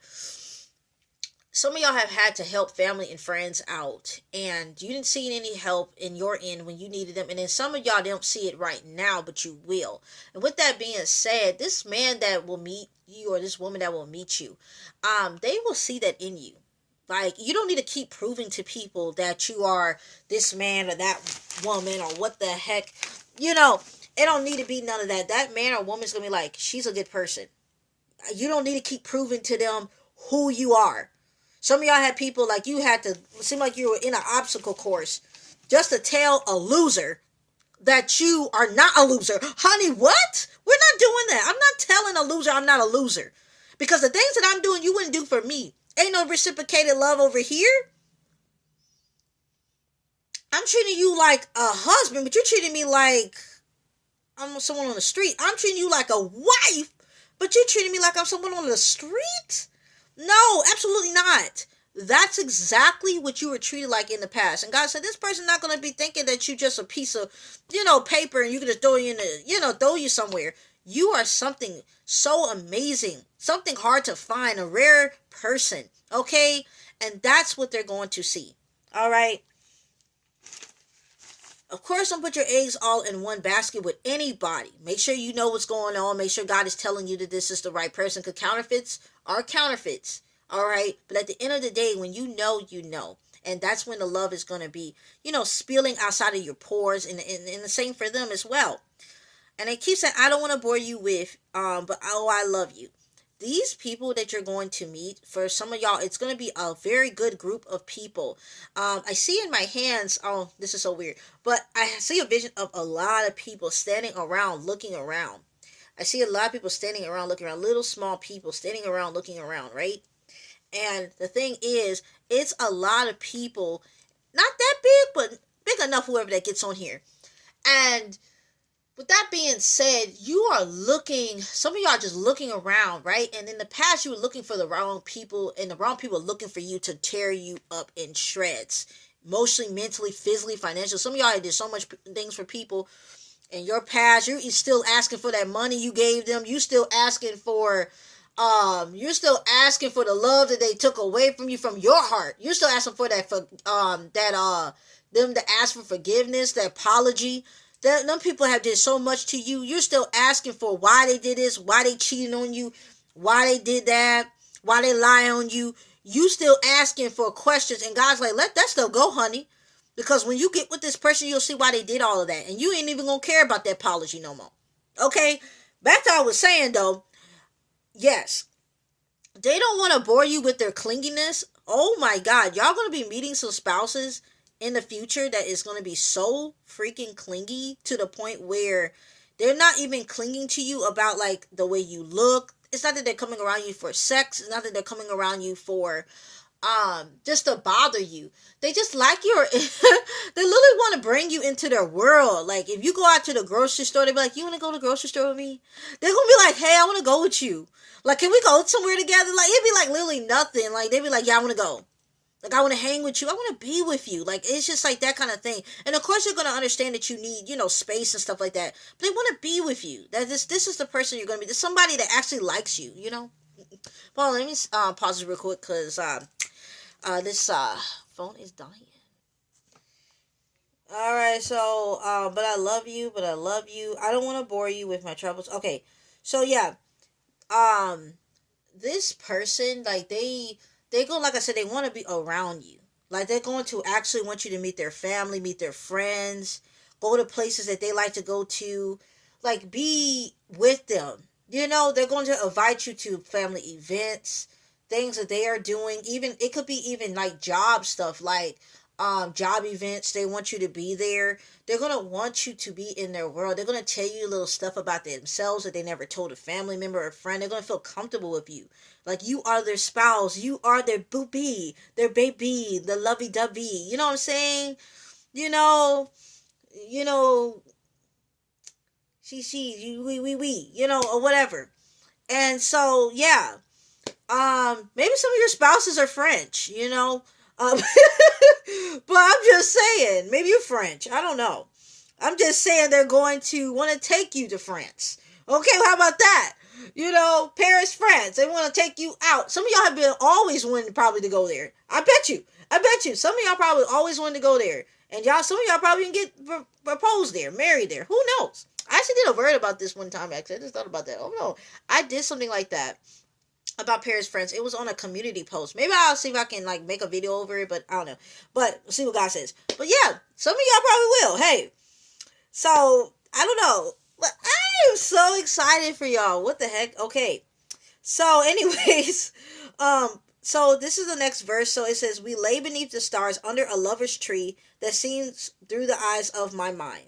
Some of y'all have had to help family and friends out, and you didn't see any help in your end when you needed them. And then some of y'all don't see it right now, but you will. And with that being said, this man that will meet you, or this woman that will meet you, they will see that in you. Like, you don't need to keep proving to people that you are this man or that woman or what the heck. It don't need to be none of that. That man or woman's going to be like, she's a good person. You don't need to keep proving to them who you are. Some of y'all had people like you had to seem like you were in an obstacle course just to tell a loser that you are not a loser. Honey, what? We're not doing that. I'm not telling a loser I'm not a loser. Because the things that I'm doing, you wouldn't do for me. Ain't no reciprocated love over here. I'm treating you like a husband, but you're treating me like I'm someone on the street. I'm treating you like a wife, but you're treating me like I'm someone on the street? No, absolutely not. That's exactly what you were treated like in the past. And God said, this person's not going to be thinking that you just a piece of, paper and you can just throw you in throw you somewhere. You are something so amazing, something hard to find, a rare person, okay? And that's what they're going to see, all right? Of course, don't put your eggs all in one basket with anybody. Make sure you know what's going on. Make sure God is telling you that this is the right person. Because counterfeits are counterfeits. All right. But at the end of the day, when you know, you know. And that's when the love is going to be, spilling outside of your pores. And the same for them as well. And they keep saying, I don't want to bore you with, but oh, I love you. These people that you're going to meet, for some of y'all, it's going to be a very good group of people. I see in my hands, oh, this is so weird, but I see a vision of a lot of people standing around, looking around. I see a lot of people standing around, looking around, little small people standing around, looking around, right? And the thing is, it's a lot of people, not that big, but big enough, whoever that gets on here. And with that being said, you are looking, some of y'all are just looking around, right? And in the past, you were looking for the wrong people, and the wrong people are looking for you to tear you up in shreds. Emotionally, mentally, physically, financially. Some of y'all did so much things for people in your past. You're still asking for that money you gave them. You're still asking for the love that they took away from you from your heart. You're still asking for that, them to ask for forgiveness, that apology. Them people have did so much to you. You're still asking for why they did this, why they cheated on you, why they did that, why they lie on you. You still asking for questions, and God's like, let that stuff go, honey. Because when you get with this person, you'll see why they did all of that. And you ain't even going to care about that apology no more. Okay? Back to what I was saying, though. Yes. They don't want to bore you with their clinginess. Oh, my God. Y'all going to be meeting some spouses in the future that is going to be so freaking clingy to the point where they're not even clinging to you about like the way you look, it's not that they're coming around you for sex. It's not that they're coming around you for just to bother you. They just like your they literally want to bring you into their world. Like if you go out to the grocery store, they be like, you want to go to the grocery store with me? They're gonna be like, hey, I want to go with you. Like, can we go somewhere together? Like, it'd be like literally nothing. Like, they'd be like, yeah, I want to go. Like, I want to hang with you. I want to be with you. Like, it's just like that kind of thing. And of course, you're going to understand that you need, space and stuff like that. But they want to be with you. That this is the person you're going to be. There's somebody that actually likes you, Well, let me pause this real quick because this phone is dying. All right, so, but I love you. I don't want to bore you with my troubles. Okay, so yeah, this person, like, they go, like I said, they want to be around you. Like, they're going to actually want you to meet their family, meet their friends, go to places that they like to go to, like, be with them. They're going to invite you to family events, things that they are doing. Even, it could be even, like, job stuff, like, job events. They want you to be there. They're going to want you to be in their world. They're going to tell you little stuff about themselves that they never told a family member or friend. They're going to feel comfortable with you. Like, you are their spouse. You are their boopy, their baby, the lovey-dovey. You know what I'm saying? She, we, or whatever. And so, yeah. Maybe some of your spouses are French, Um, but I'm just saying, maybe you're French. I don't know. I'm just saying they're going to want to take you to France. Okay, well, how about that? Paris, France. They want to take you out. Some of y'all have been always wanting probably to go there. I bet you. Some of y'all probably always wanted to go there. And some of y'all probably can get proposed there, married there. Who knows? I actually did a word about this one time, actually. I just thought about that. Oh, no. I did something like that about Paris, France. It was on a community post. Maybe I'll see if I can, like, make a video over it, but I don't know. But see what God says. But yeah, some of y'all probably will. Hey. So, I don't know. But I am so excited for y'all. What the heck? Okay. So, anyways, so this is the next verse. So it says, we lay beneath the stars under a lover's tree that sees through the eyes of my mind.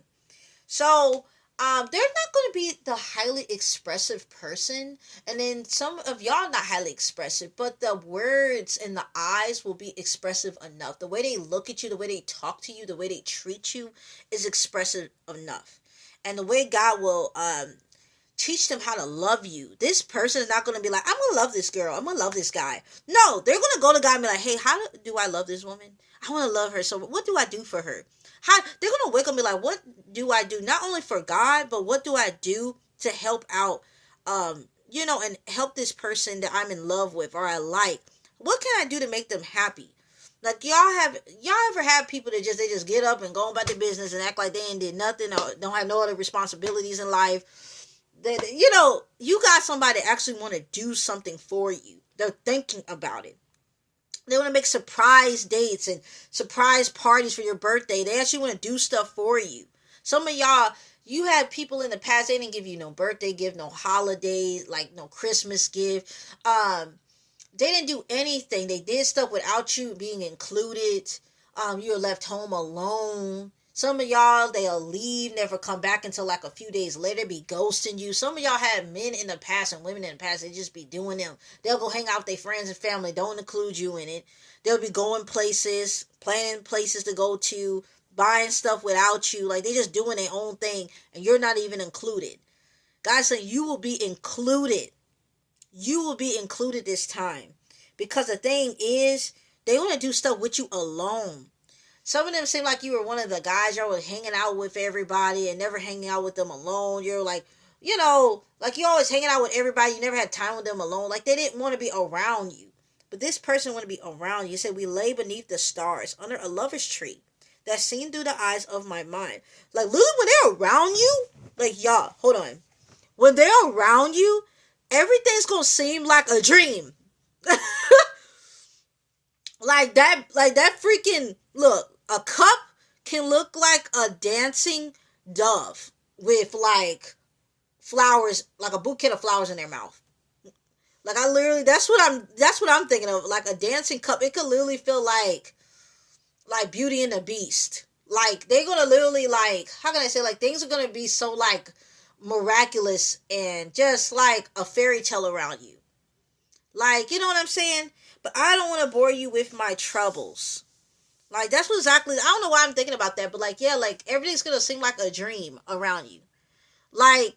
So, they're not going to be the highly expressive person. And then some of y'all not highly expressive, but the words and the eyes will be expressive enough. The way they look at you, the way they talk to you, the way they treat you is expressive enough. And the way God will teach them how to love you. This person is not going to be like, I'm going to love this girl. I'm going to love this guy. No, they're going to go to God and be like, hey, how do I love this woman? I want to love her. So what do I do for her? They're going to wake up and be like, what do I do? Not only for God, but what do I do to help out, and help this person that I'm in love with or I like? What can I do to make them happy? Like, y'all ever have people that they just get up and go about their business and act like they ain't did nothing or don't have no other responsibilities in life? That, you got somebody that actually want to do something for you. They're thinking about it. They want to make surprise dates and surprise parties for your birthday. They actually want to do stuff for you. Some of y'all, you had people in the past, they didn't give you no birthday gift, no holidays, like no Christmas gift. They didn't do anything. They did stuff without you being included. You were left home alone. Some of y'all, they'll leave, never come back until like a few days later, be ghosting you. Some of y'all had men in the past and women in the past, they just be doing them. They'll go hang out with their friends and family, don't include you in it. They'll be going places, planning places to go to, buying stuff without you. Like, they just doing their own thing, and you're not even included. God's saying you will be included. You will be included this time. Because the thing is, they want to do stuff with you alone. Some of them seem like you were one of the guys y'all were hanging out with everybody and never hanging out with them alone. You're like, like you always hanging out with everybody. You never had time with them alone. Like, they didn't want to be around you. But this person want to be around you. You said, we lay beneath the stars under a lover's tree that's seen through the eyes of my mind. Like, literally, when they're around you, like, y'all, hold on. When they're around you, everything's going to seem like a dream. like that freaking, look. A cup can look like a dancing dove with like flowers, like a bouquet of flowers in their mouth. Like, that's what I'm thinking of. Like a dancing cup. It could literally feel like Beauty and the Beast. Like, they're going to literally, like, how can I say, like, things are going to be so like miraculous and just like a fairy tale around you. Like, you know what I'm saying? But I don't want to bore you with my troubles. Like, that's what exactly, I don't know why I'm thinking about that, but like, yeah, like, everything's gonna seem like a dream around you. Like,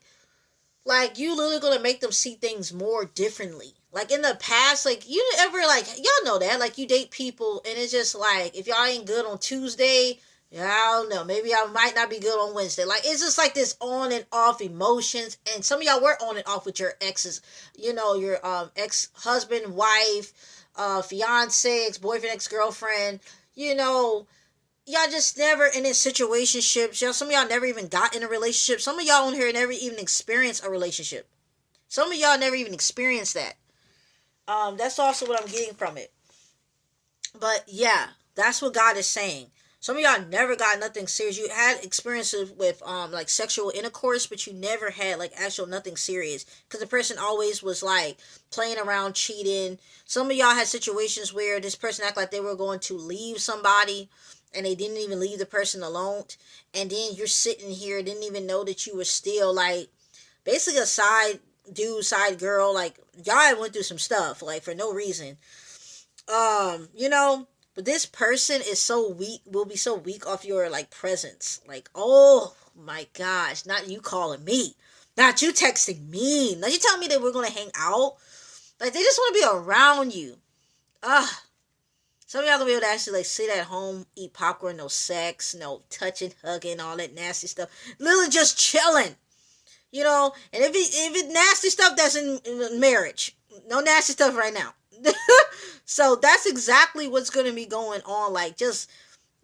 you literally gonna make them see things more differently. Like, in the past, like, you ever, like, y'all know that, like, you date people, and it's just like, if y'all ain't good on Tuesday, yeah, I don't know, maybe I might not be good on Wednesday. Like, it's just like this on and off emotions, and some of y'all were on and off with your exes, you know, your ex-husband, wife, fiance, ex-boyfriend, ex-girlfriend, you know, y'all just never in situationships. Y'all, some of y'all never even got in a relationship. Some of y'all on here never even experienced a relationship. Some of y'all never even experienced that. That's also what I'm getting from it. But yeah, that's what God is saying. Some of y'all never got nothing serious. You had experiences with like sexual intercourse, but you never had like actual nothing serious because the person always was like playing around, cheating. Some of y'all had situations where this person acted like they were going to leave somebody and they didn't even leave the person alone, and then you're sitting here, didn't even know that you were still like basically a side dude, side girl. Like, y'all went through some stuff like for no reason. You know, but this person is so weak, will be so weak off your like presence. Like, oh my gosh, not you calling me, not you texting me, not you telling me that we're gonna hang out. Like, they just want to be around you. Some of y'all gonna be able to actually like sit at home, eat popcorn, no sex, no touching, hugging, all that nasty stuff. Literally just chilling. You know, and if it nasty stuff, that's in marriage. No nasty stuff right now. So that's exactly what's going to be going on. Like, just,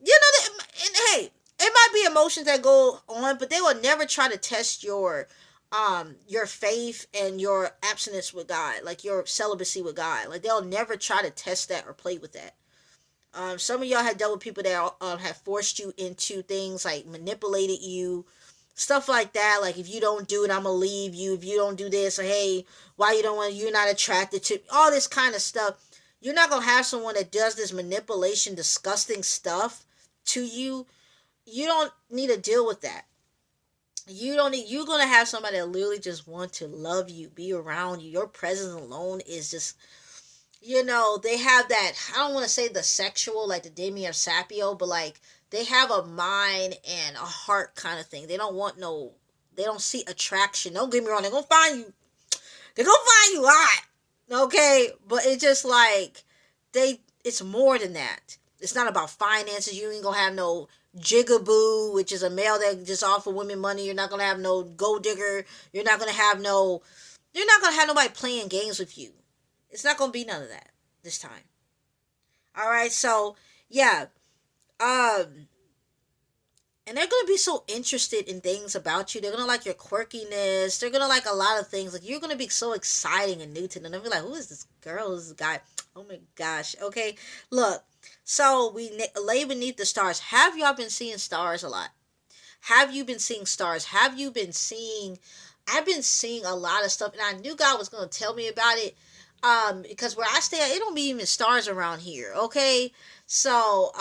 you know, and hey, it might be emotions that go on, but they will never try to test your faith and your abstinence with God, like your celibacy with God. Like, they'll never try to test that or play with that. Some of y'all have dealt with people that have forced you into things, like manipulated you, stuff like that. Like, if you don't do it, I'm gonna leave you. If you don't do this, or hey, why you don't want, you're not attracted to, all this kind of stuff. You're not gonna have someone that does this manipulation, disgusting stuff to you. You don't need to deal with that. You don't need, you're gonna have somebody that literally just want to love you, be around you. Your presence alone is just, you know, they have that, I don't want to say the sexual, like the Damien Sapio, but like, they have a mind and a heart kind of thing. They don't want no, they don't see attraction. Don't get me wrong, they're gonna find you. They're gonna find you hot. Okay? But it's just like, it's more than that. It's not about finances. You ain't gonna have no jigaboo, which is a male that just offer women money. You're not gonna have no gold digger. You're not gonna have nobody playing games with you. It's not gonna be none of that this time. Alright, so yeah. And they're gonna be so interested in things about you. They're gonna like your quirkiness. They're gonna like a lot of things. Like, you're gonna be so exciting and new to them. They'll be like, "Who is this girl? Who's this guy?" Oh my gosh. Okay, look. So we lay beneath the stars. Have y'all been seeing stars a lot? Have you been seeing stars? Have you been seeing? I've been seeing a lot of stuff, and I knew God was gonna tell me about it. Because where I stay at, it don't be even stars around here. Okay, so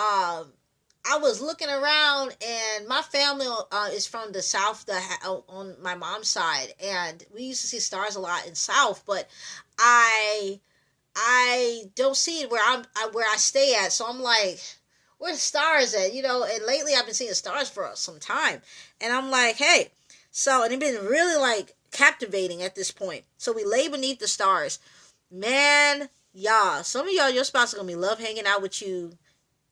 I was looking around, and my family is from the south, on my mom's side, and we used to see stars a lot in south, but I don't see it where I stay at. So I'm like, where the stars at? You know, and lately I've been seeing stars for some time, and I'm like, hey, so, and it's been really like captivating at this point. So we lay beneath the stars, man. Y'all, some of y'all, your spouse are gonna be love hanging out with you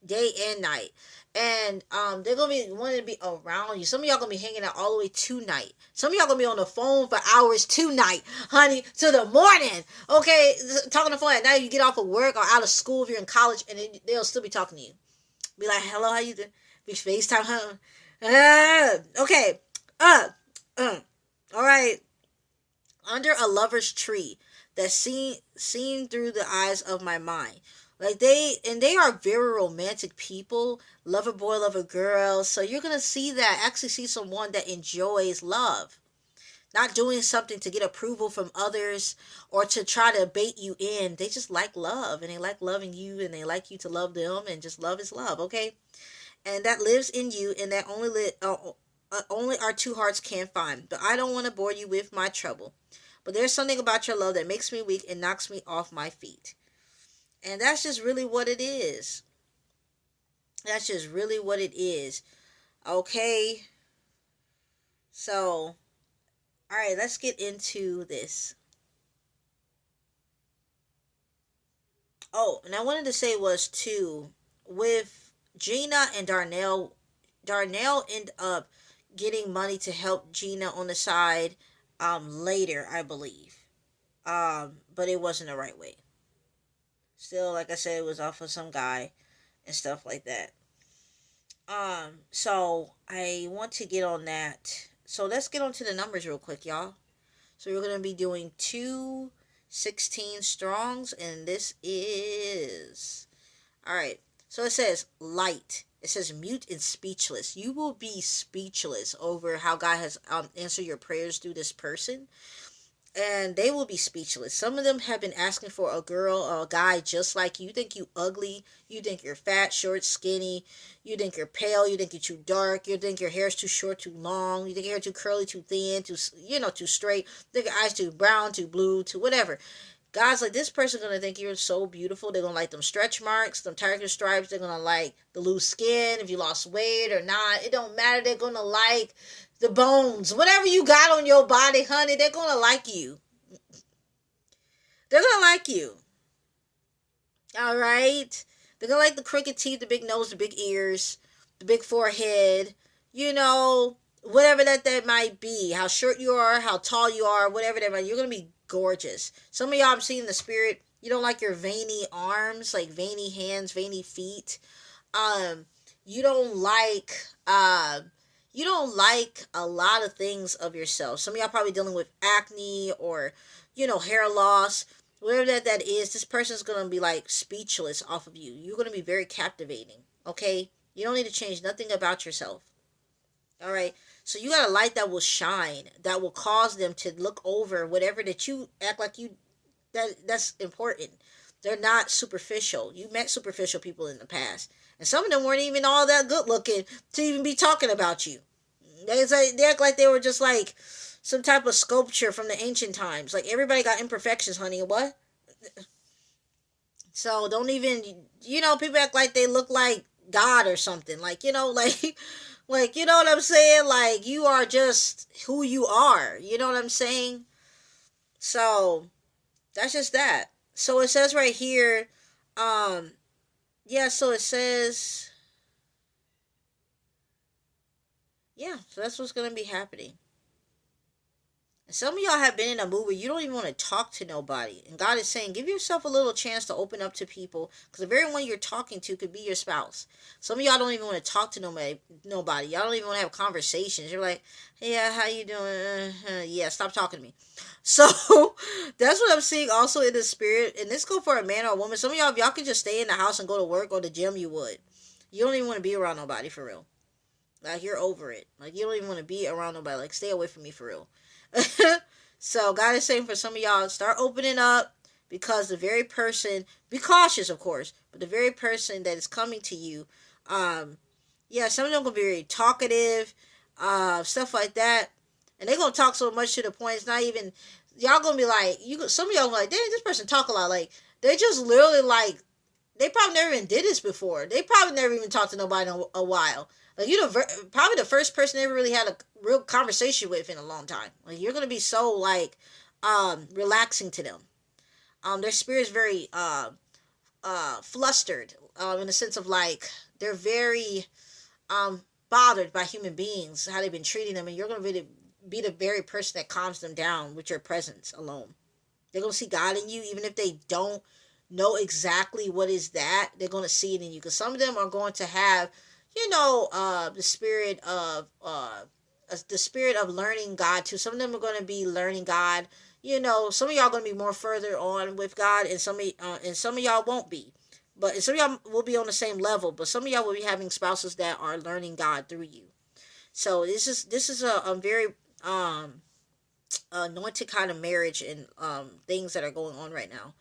day and night. And they're gonna be wanting to be around you. Some of y'all gonna be hanging out all the way tonight. Some of y'all gonna be on the phone for hours tonight, honey, to the morning. Okay, talking on the phone at night. You get off of work or out of school if you're in college, and they'll still be talking to you. Be like, "Hello, how you doing?" Be FaceTime, huh? Okay. All right. Under a lover's tree that's seen through the eyes of my mind. Like, they are very romantic people, lover boy, lover girl. So you're gonna actually see someone that enjoys love, not doing something to get approval from others or to try to bait you in. They just like love, and they like loving you, and they like you to love them, and just love is love, okay? And that lives in you, and that only only our two hearts can find. But I don't want to bore you with my trouble. But there's something about your love that makes me weak and knocks me off my feet. And that's just really what it is. That's just really what it is. Okay. So, all right, let's get into this. Oh, and I wanted to say was too, with Gina and Darnell, Darnell ended up getting money to help Gina on the side later, I believe. But it wasn't the right way. Still, like I said, it was off of some guy and stuff like that. So I want to get on that. So let's get on to the numbers real quick, y'all. So we're gonna be doing 216 strongs, and this is all right. So it says light. It says mute and speechless. You will be speechless over how God has answered your prayers through this person, and they will be speechless. Some of them have been asking for a girl or a guy just like you. You think you ugly, you think you're fat, short, skinny, you think you're pale, you think you're too dark, you think your hair's too short, too long, you think your hair too curly, too thin, too straight, you think your eyes too brown, too blue, too whatever. God's like, this person gonna think you're so beautiful. They're gonna like them stretch marks, them tiger stripes. They're gonna like the loose skin, if you lost weight or not. It don't matter. They're gonna like the bones, whatever you got on your body, honey. They're gonna like you. They're gonna like you. All right. They're gonna like the crooked teeth, the big nose, the big ears, the big forehead. Whatever that might be. How short you are, how tall you are, whatever that might. You're gonna be gorgeous. Some of y'all I'm seeing the spirit. You don't like your veiny arms, like veiny hands, veiny feet. Um, you don't like you don't like a lot of things of yourself. Some of y'all probably dealing with acne or hair loss. Whatever that is, this person's gonna be like speechless off of you. You're gonna be very captivating. Okay, you don't need to change nothing about yourself. All right. So you got a light that will shine, that will cause them to look over whatever that you act like that's important. They're not superficial. You met superficial people in the past, and some of them weren't even all that good looking to even be talking about you. They act like they were just like some type of sculpture from the ancient times. Like everybody got imperfections, honey. What? So don't even people act like they look like God or something. Like like you know what I'm saying? Like you are just who you are. You know what I'm saying? So that's just that. So it says right here, um, yeah. So it says, yeah. So that's what's gonna be happening. Some of y'all have been in a mood where you don't even want to talk to nobody. And God is saying, give yourself a little chance to open up to people. Because the very one you're talking to could be your spouse. Some of y'all don't even want to talk to nobody. Y'all don't even want to have conversations. You're like, yeah, how you doing? Yeah, stop talking to me. So, that's what I'm seeing also in the spirit. And this go for a man or a woman. Some of y'all, if y'all could just stay in the house and go to work or the gym, you would. You don't even want to be around nobody for real. Like, you're over it. Like, you don't even want to be around nobody. Like, stay away from me for real. So God is saying for some of y'all, start opening up, because the very person, be cautious of course, but the very person that is coming to you, yeah, some of them gonna be very talkative, stuff like that, and they're gonna talk so much to the point it's not even, y'all gonna be like, some of y'all gonna be like, dang, this person talk a lot, like they just literally like, they probably never even did this before. They probably never even talked to nobody in a while. Like probably the first person they ever really had a real conversation with in a long time. Like you're gonna be so like relaxing to them. Their spirit's very flustered. In the sense of like they're very bothered by human beings, how they've been treating them, and you're gonna be the very person that calms them down with your presence alone. They're gonna see God in you, even if they don't know exactly what is that. They're gonna see it in you, because some of them are going to have, the spirit of learning God too. Some of them are going to be learning God. Some of y'all going to be more further on with God, and some of y'all won't be. But some of y'all will be on the same level. But some of y'all will be having spouses that are learning God through you. So this is a very anointed kind of marriage, and things that are going on right now.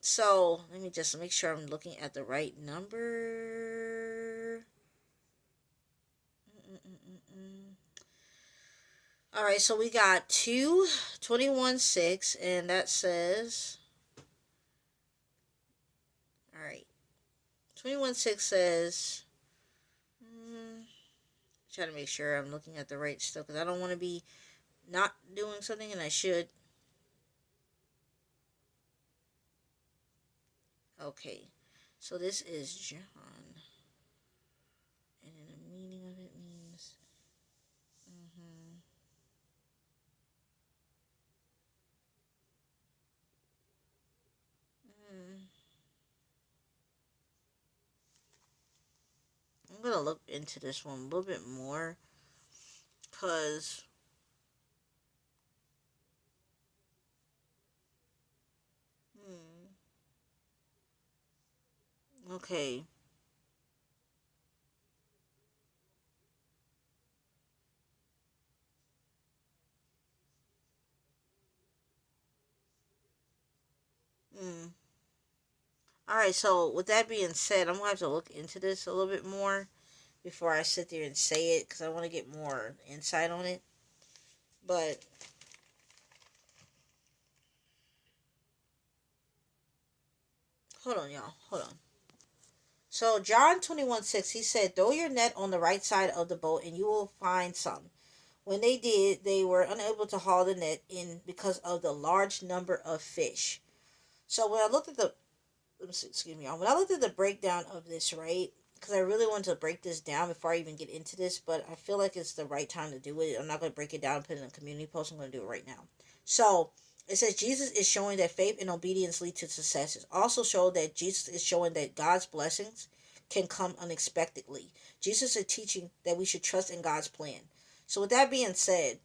So let me just make sure I'm looking at the right number. All right, so we got 2:21:6, and that says, all right, 21:6 says, trying to make sure I'm looking at the right stuff because I don't want to be not doing something and I should. Okay, so this is John, and then the meaning of it means, I'm gonna look into this one a little bit more, cause okay, all right. So with that being said, I'm gonna have to look into this a little bit more before I sit there and say it, because I want to get more insight on it. But hold on, y'all. Hold on. So John 21:6, he said, "Throw your net on the right side of the boat, and you will find some." When they did, they were unable to haul the net in because of the large number of fish. So when I looked at the, excuse me, when I looked at the breakdown of this, right? Because I really wanted to break this down before I even get into this, but I feel like it's the right time to do it. I'm not going to break it down and put it in a community post. I'm going to do it right now. So it says Jesus is showing that faith and obedience lead to success. It also showed that Jesus is showing that God's blessings can come unexpectedly. Jesus is teaching that we should trust in God's plan. So with that being said,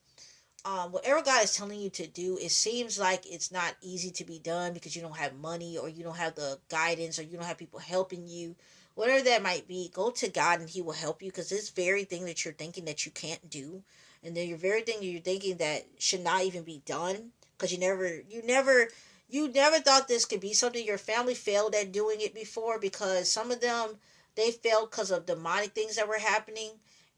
whatever God is telling you to do, it seems like it's not easy to be done because you don't have money or you don't have the guidance or you don't have people helping you. Whatever that might be, go to God and He will help you, because this very thing that you're thinking that you can't do, and then your very thing that you're thinking that should not even be done, because you never thought this could be something. Your family failed at doing it before, because some of them, they failed because of demonic things that were happening.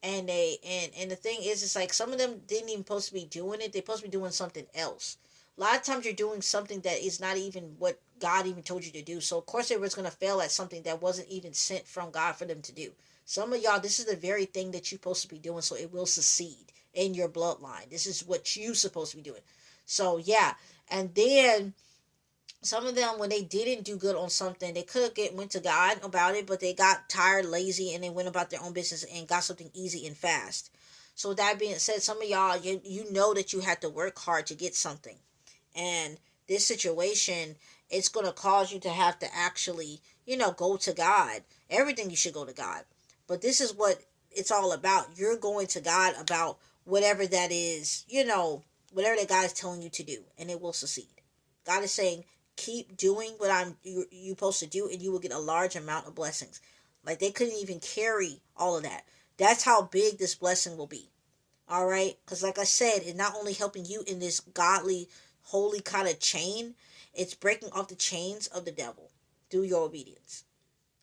And the thing is, it's like some of them didn't even supposed to be doing it. They're supposed to be doing something else. A lot of times you're doing something that is not even what God even told you to do. So of course they was gonna fail at something that wasn't even sent from God for them to do. Some of y'all, this is the very thing that you're supposed to be doing, so it will succeed in your bloodline. This is what you're supposed to be doing. So yeah, and then some of them, when they didn't do good on something, they could get went to God about it, but they got tired, lazy, and they went about their own business and got something easy and fast. So with that being said, some of y'all, you know that you had to work hard to get something, and this situation, it's gonna cause you to have to actually, go to God. Everything you should go to God, but this is what it's all about. You're going to God about whatever that is, whatever that God is telling you to do, and it will succeed. God is saying, keep doing what you supposed to do, and you will get a large amount of blessings. Like they couldn't even carry all of that. That's how big this blessing will be. All right, because like I said, it's not only helping you in this godly, holy kind of chain, it's breaking off the chains of the devil through your obedience.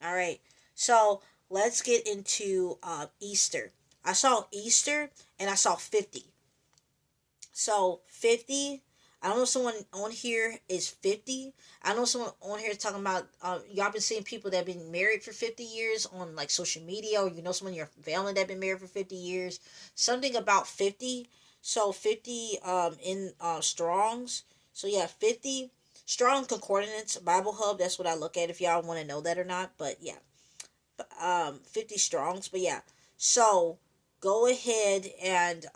All right, so let's get into Easter. I saw Easter and I saw 50. So 50, I don't know if someone on here is 50. I know someone on here talking about, y'all been seeing people that have been married for 50 years on like social media, or someone in your family that been married for 50 years. Something about 50. So 50 in Strong's. So yeah, 50 Strong Concordance Bible Hub. That's what I look at if y'all want to know that or not. But yeah, 50 Strong's. But yeah, so go ahead and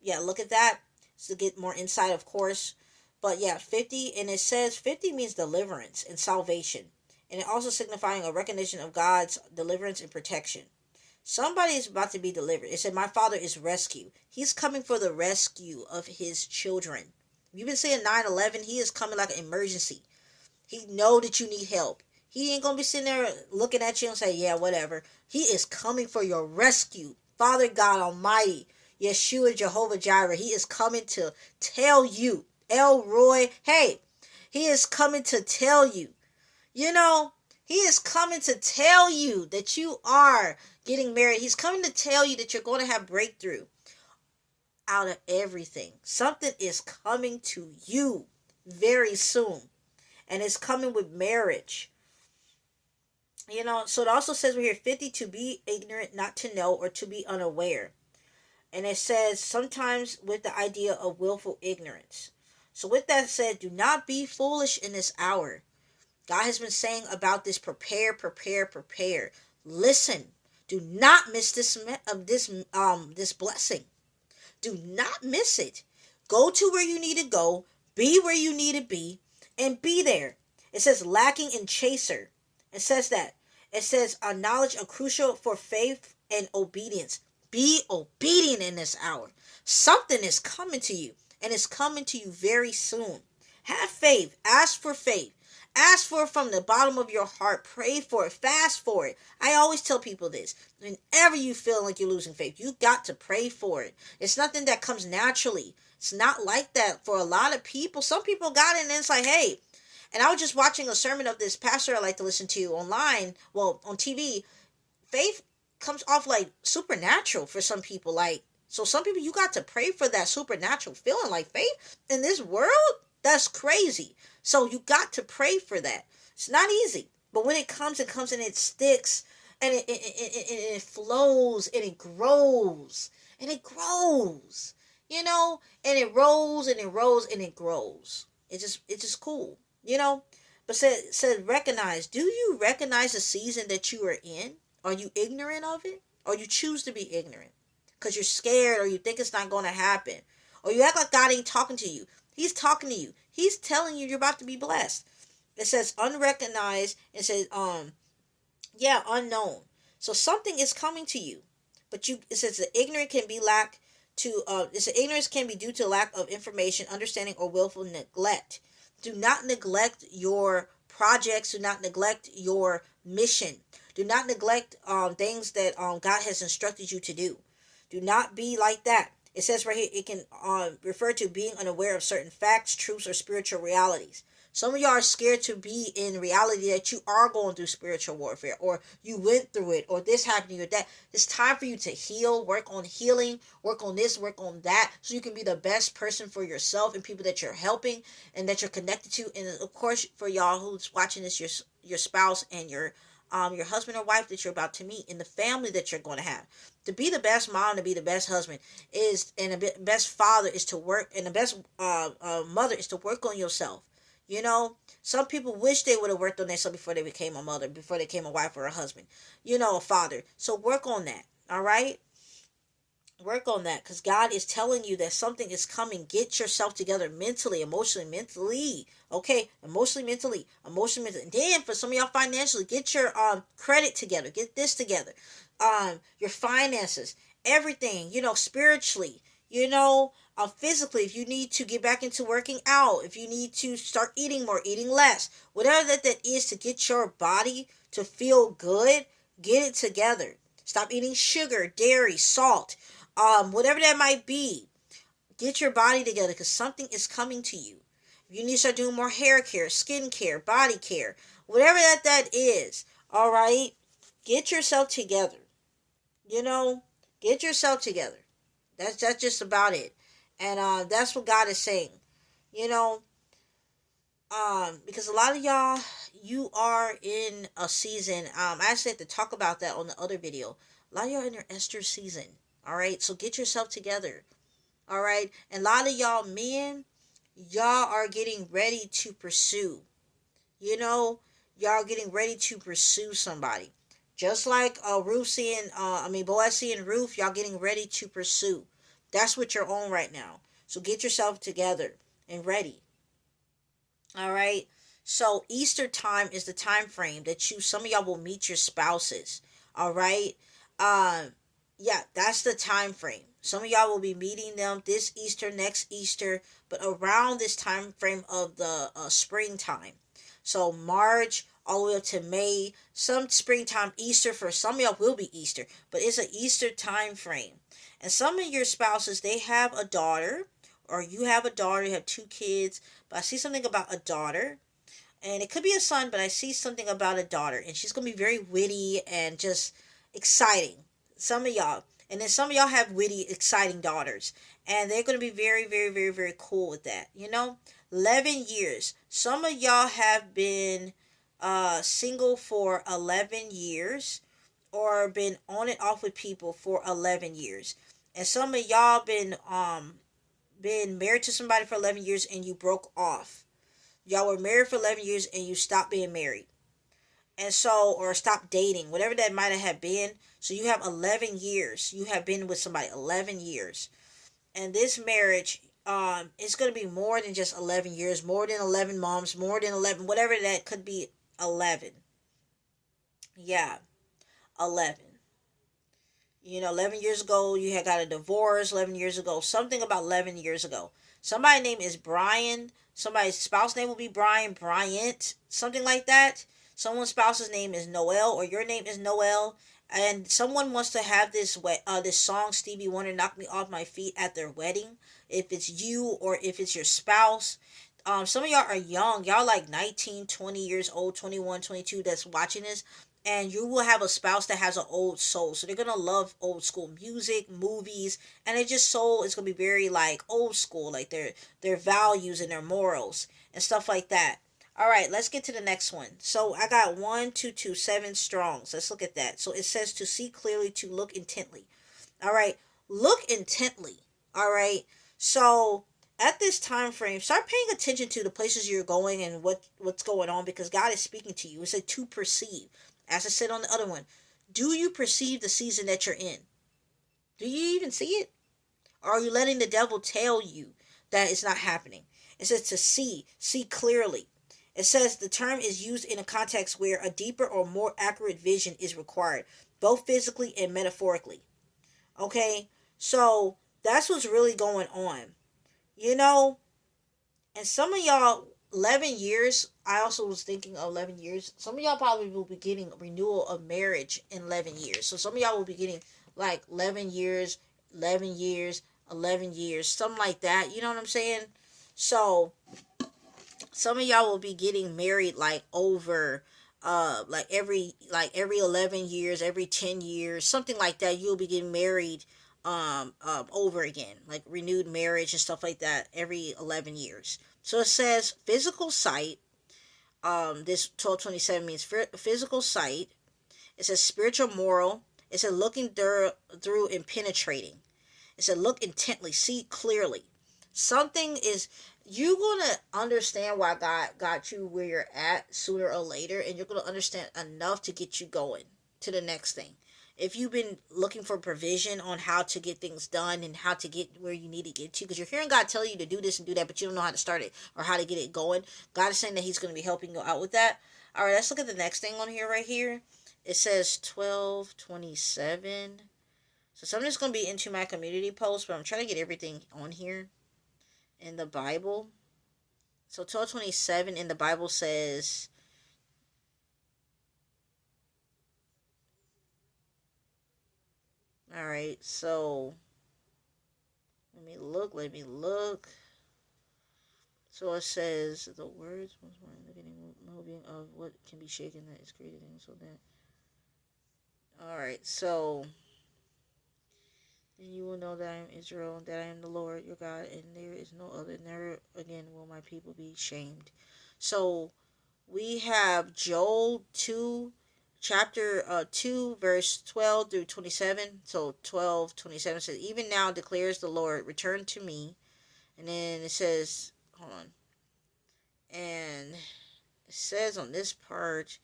yeah, look at that to get more insight, of course. But yeah, 50, and it says 50 means deliverance and salvation, and it also signifying a recognition of God's deliverance and protection. Somebody is about to be delivered. It said, "My Father is rescue." He's coming for the rescue of His children. You've been saying 9/11. He is coming like an emergency. He know that you need help. He ain't gonna be sitting there looking at you and say, "Yeah, whatever." He is coming for your rescue. Father God Almighty, Yeshua Jehovah Jireh. He is coming to tell you, El Roy. Hey, He is coming to tell you. You know, He is coming to tell you that you are getting married. He's coming to tell you that you're going to have breakthrough out of everything. Something is coming to you very soon. And it's coming with marriage. So it also says we're here 50 to be ignorant, not to know, or to be unaware. And it says sometimes with the idea of willful ignorance. So with that said, do not be foolish in this hour. God has been saying about this, prepare, prepare, prepare. Listen, do not miss this blessing. Do not miss it. Go to where you need to go, be where you need to be, and be there. It says lacking in chaser. It says that. It says knowledge are crucial for faith and obedience. Be obedient in this hour. Something is coming to you, and it's coming to you very soon. Have faith. Ask for faith. Ask for it from the bottom of your heart. Pray for it. Fast for it. I always tell people this. Whenever you feel like you're losing faith, you got to pray for it. It's nothing that comes naturally. It's not like that for a lot of people. Some people got it and it's like, hey. And I was just watching a sermon of this pastor I like to listen to online, well, on TV. Faith comes off like supernatural for some people. So some people, you got to pray for that supernatural feeling like faith in this world. That's crazy. So you got to pray for that. It's not easy. But when it comes and it sticks and it flows and it grows and it grows, and it rolls and it rolls and it grows. It's just cool, But said recognize. Do you recognize the season that you are in? Are you ignorant of it? Or you choose to be ignorant? Because you're scared or you think it's not going to happen. Or you act like God ain't talking to you. He's talking to you. He's telling you you're about to be blessed. It says unrecognized. It says, unknown. So something is coming to you. But it says the ignorance can be ignorance can be due to lack of information, understanding, or willful neglect. Do not neglect your projects. Do not neglect your mission. Do not neglect things that God has instructed you to do. Do not be like that. It says right here, it can refer to being unaware of certain facts, truths, or spiritual realities. Some of y'all are scared to be in reality that you are going through spiritual warfare, or you went through it, or this happened to you, or that. It's time for you to heal, work on healing, work on this, work on that, so you can be the best person for yourself and people that you're helping and that you're connected to. And of course, for y'all who's watching this, your spouse and your husband or wife that you're about to meet, and the family that you're going to have. To be the best mom, to be the best husband and the best father is to work, and the best mother is to work on yourself. Some people wish they would have worked on themselves before they became a mother, before they became a wife or a husband, a father. So work on that, all right? Work on that, because God is telling you that something is coming. Get yourself together mentally, emotionally, mentally. Okay, emotionally, mentally. And then for some of y'all financially, get your credit together. Get this together. Your finances, everything. Spiritually. Physically. If you need to get back into working out, if you need to start eating more, eating less, whatever that is to get your body to feel good, get it together. Stop eating sugar, dairy, salt. Whatever that might be, get your body together, because something is coming to you. You need to start doing more hair care, skin care, body care, whatever that is. All right, get yourself together. Get yourself together. That's just about it, and that's what God is saying. Because a lot of y'all, you are in a season. I actually had to talk about that on the other video. A lot of y'all are in your Esther season. All right, so get yourself together. All right, and a lot of y'all men, y'all are getting ready to pursue. Y'all getting ready to pursue somebody, just like Boaz seeing Ruth. Y'all getting ready to pursue. That's what you're on right now. So get yourself together and ready. All right. So Easter time is the time frame that some of y'all will meet your spouses. All right. Yeah, that's the time frame. Some of y'all will be meeting them this Easter, next Easter, but around this time frame of the springtime. So March all the way up to May. Some springtime, Easter for some of y'all will be Easter, but it's an Easter time frame. And some of your spouses, they have a daughter, or you have a daughter, you have 2 kids, but I see something about a daughter. And it could be a son, but I see something about a daughter, and she's gonna be very witty and just exciting. Some of y'all, and then some of y'all have witty, exciting daughters, and they're gonna be very, very, very, very cool with that. 11 years. Some of y'all have been single for 11 years, or been on and off with people for 11 years, and some of y'all been married to somebody for 11 years and you broke off. Y'all were married for 11 years and you stopped being married. And so, or stopped dating, whatever that might have been. So you have 11 years. You have been with somebody 11 years. And this marriage, is going to be more than just 11 years, more than 11 moms, more than 11, whatever that could be, 11. Yeah, 11. 11 years ago, you had got a divorce. 11 years ago, something about 11 years ago. Somebody's name is Brian. Somebody's spouse name will be Brian, Bryant, something like that. Someone's spouse's name is Noel, or your name is Noel. And someone wants to have this song, Stevie Wonder, Knock Me Off My Feet, at their wedding. If it's you or if it's your spouse. Some of y'all are young. Y'all like 19, 20 years old, 21, 22 that's watching this, and you will have a spouse that has an old soul, so they're gonna love old school music, movies, and it just soul is gonna be very like old school, like their values and their morals and stuff like that. All right, let's get to the next one. So I got 1, 2, 2, 7 strongs. Let's look at that. So it says to see clearly, to look intently. All right, look intently. All right, so at this time frame, start paying attention to the places you're going and what's going on, because God is speaking to you. It said to perceive. As I said on the other one, do you perceive the season that you're in? Do you even see it? Or are you letting the devil tell you that it's not happening? It says to see clearly. It says the term is used in a context where a deeper or more accurate vision is required, both physically and metaphorically. Okay? So that's what's really going on. You know, and some of y'all, 11 years, I also was thinking of 11 years. Some of y'all probably will be getting renewal of marriage in 11 years. So some of y'all will be getting like 11 years, 11 years, 11 years, something like that. You know what I'm saying? So some of y'all will be getting married like over like every 11 years, every 10 years, something like that. You'll be getting married over again, like renewed marriage and stuff like that every 11 years. So it says physical sight. This 1227 means physical sight. It says spiritual moral. It said looking through and penetrating. It said look intently, see clearly. Something is, you're gonna understand why God got you where you're at sooner or later, and you're gonna understand enough to get you going to the next thing. If you've been looking for provision on how to get things done and how to get where you need to get to, because you're hearing God tell you to do this and do that, but you don't know how to start it or how to get it going, God is saying that He's going to be helping you out with that. All right, let's look at the next thing on here right here. It says 1227. So something's going to be into my community post, but I'm trying to get everything on here in the Bible. So 1227 in the Bible says, all right, so let me look. So it says, the words was one in the beginning, moving of what can be shaken that is created, and so that. All right, so then you will know that I am Israel, that I am the Lord your God, and there is no other. Never again will my people be shamed. So we have Joel 2, chapter 2, verse 12 through 27. So 12:27 says, even now declares the Lord, return to me. And then it says, hold on. And it says on this part,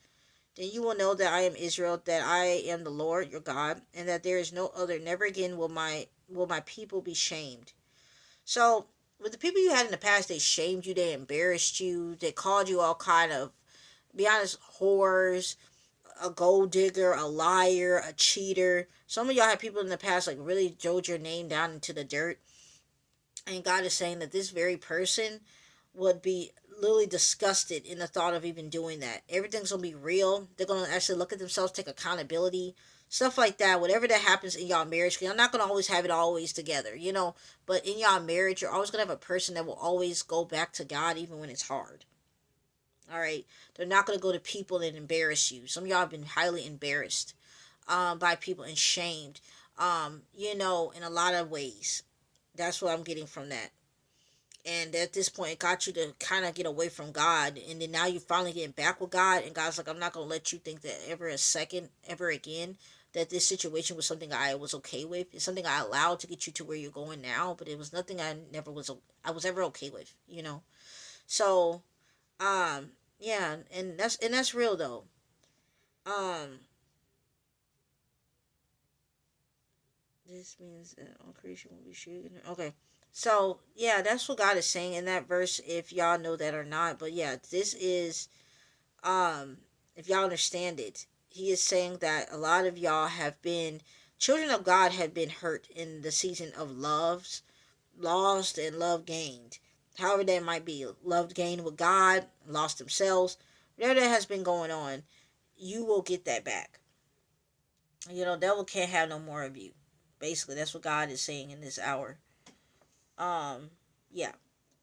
then you will know that I am Israel, that I am the Lord your God, and that there is no other. Never again will my people be shamed. So with the people you had in the past, they shamed you, they embarrassed you, they called you all kind of, be honest, whores, a gold digger, a liar, a cheater. Some of y'all had people in the past like really drove your name down into the dirt. And God is saying that this very person would be literally disgusted in the thought of even doing that. Everything's going to be real. They're going to actually look at themselves, take accountability, stuff like that. Whatever that happens in y'all marriage, because you're not going to always have it always together, you know. But in y'all marriage, you're always going to have a person that will always go back to God even when it's hard. All right. They're not going to go to people and embarrass you. Some of y'all have been highly embarrassed by people and shamed, in a lot of ways. That's what I'm getting from that. And at this point, it got you to kind of get away from God. And then now you're finally getting back with God. And God's like, I'm not going to let you think that ever a second, ever again, that this situation was something I was okay with. It's something I allowed to get you to where you're going now. But it was nothing I was ever okay with. So, yeah. And that's real though. Um, this means that all creation will be shaken. Okay. So, yeah, that's what God is saying in that verse, if y'all know that or not. But yeah, this is, if y'all understand it, he is saying that a lot of y'all have been, children of God have been hurt in the season of loves, lost and love gained. However that might be. Love gained with God, lost themselves. Whatever that has been going on, you will get that back. Devil can't have no more of you. Basically, that's what God is saying in this hour. Um, yeah.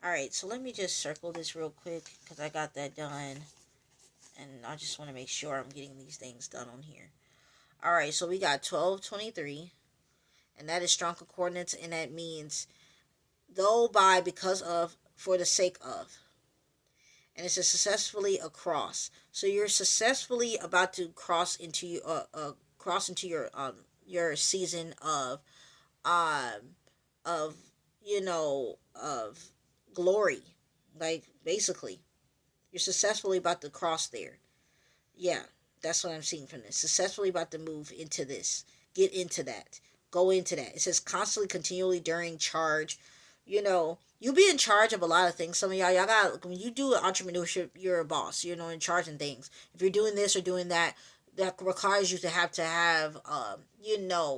All right, so let me just circle this real quick because I got that done, and I just want to make sure I'm getting these things done on here. All right, so we got 12:23, and that is strong concordance, and that means though, by, because of, for the sake of, and it says successfully across. So you're successfully about to cross into your season um of of glory, like basically you're successfully about to cross there. Yeah, that's what I'm seeing from this. Successfully about to move into this, get into that, go into that. It says constantly, continually, during, charge. You be in charge of a lot of things. Some of y'all got, when you do entrepreneurship, you're a boss, in charge of things. If you're doing this or doing that, that requires you to have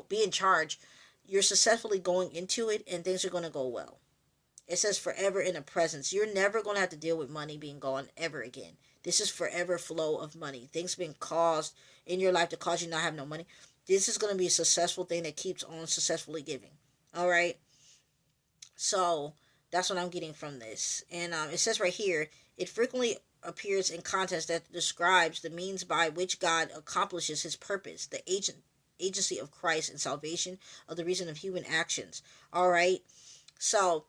be in charge. You're successfully going into it, and things are going to go well. It says forever in the presence. You're never going to have to deal with money being gone ever again. This is forever flow of money. Things being caused in your life to cause you not have no money. This is going to be a successful thing that keeps on successfully giving. All right. So that's what I'm getting from this. And it says right here, it frequently appears in context that describes the means by which God accomplishes his purpose, the agency of Christ and salvation of the reason of human actions. All right. So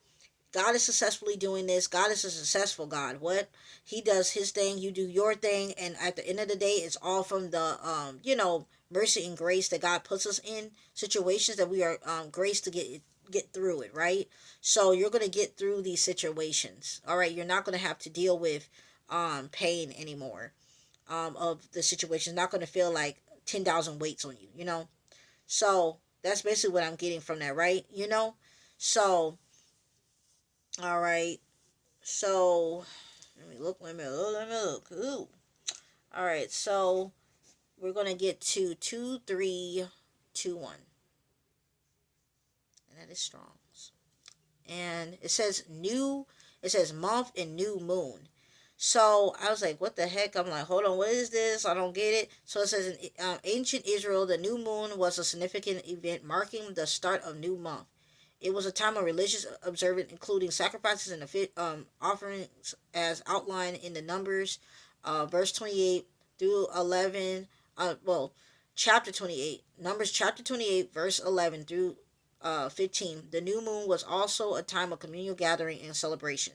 God is successfully doing this. God is a successful God. What? He does his thing, you do your thing, and at the end of the day, it's all from the mercy and grace that God puts us in situations that we are graced to get through it, right? So you're going to get through these situations. All right, you're not going to have to deal with pain anymore of the situation. It's not going to feel like 10,000 weights on you. So that's basically what I'm getting from that, right? So all right. So let me look. Let me look. Ooh. All right. So we're gonna get to 2321, and that is Strong's. And it says new. It says month and new moon. So I was like, what the heck? I'm like, hold on, what is this? I don't get it. So it says in ancient Israel, the new moon was a significant event marking the start of new month. It was a time of religious observance, including sacrifices and offerings, as outlined in the Numbers, verse 28 through 11. Chapter 28, Numbers chapter 28, verse 11 through 15. The new moon was also a time of communal gathering and celebration.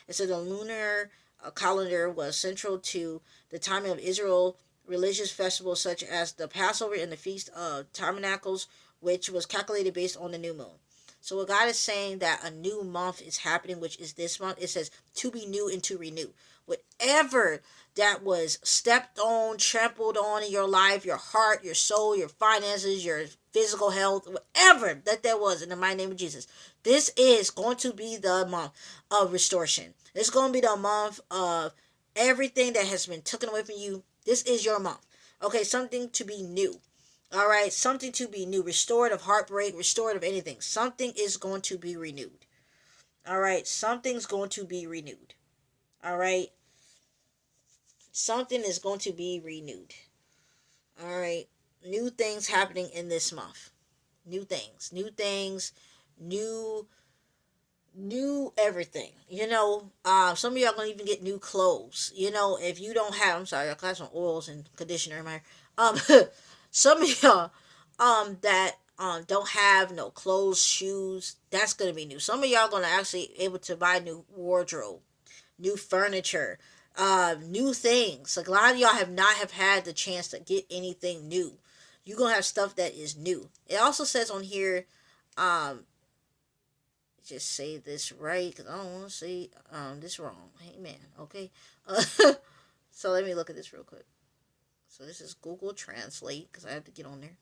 It said the lunar calendar was central to the time of Israel religious festivals such as the Passover and the Feast of Tabernacles, which was calculated based on the new moon. So what God is saying that a new month is happening, which is this month. It says to be new and to renew. Whatever that was stepped on, trampled on in your life, your heart, your soul, your finances, your physical health, whatever that was, in the mighty name of Jesus. This is going to be the month of restoration. It's going to be the month of everything that has been taken away from you. This is your month. Okay, something to be new. All right, something to be new, restored of heartbreak, restored of anything. Something is going to be renewed. All right, something's going to be renewed. All right, something is going to be renewed. All right, new things happening in this month. New things, new new everything. Some of y'all gonna even get new clothes. If you don't have, I'm sorry, I got some oils and conditioner in my. Um, some of y'all, that don't have no clothes, shoes. That's gonna be new. Some of y'all gonna actually able to buy new wardrobe, new furniture, new things. Like a lot of y'all have had the chance to get anything new. You're gonna have stuff that is new. It also says on here, um, just say this right because I don't want to say this wrong. Amen. Okay. Uh, so let me look at this real quick. So this is Google Translate because I have to get on there.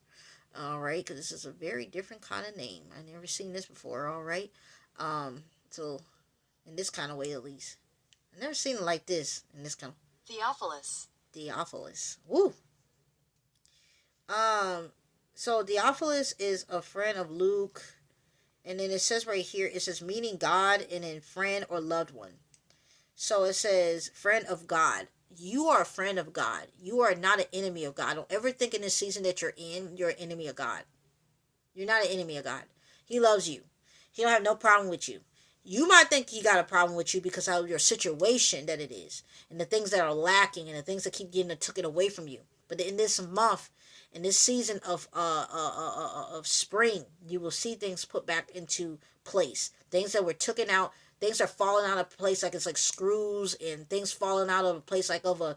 All right, because this is a very different kind of name. I never seen this before. All right. So in this kind of way, at least, I never seen it like this in this kind of Theophilus. Theophilus. Woo. Um. So Theophilus is a friend of Luke. And then it says right here, it says meaning God and then friend or loved one. So it says friend of God. You are a friend of God. You are not an enemy of God. Don't ever think in this season that you're in, you're an enemy of God. You're not an enemy of God. He loves you. He don't have no problem with you. You might think he got a problem with you because of your situation that it is. And the things that are lacking and the things that keep getting taken away from you. But in this month, in this season of spring, you will see things put back into place. Things that were taken out, things are falling out of place like it's like screws and things falling out of a place like of a.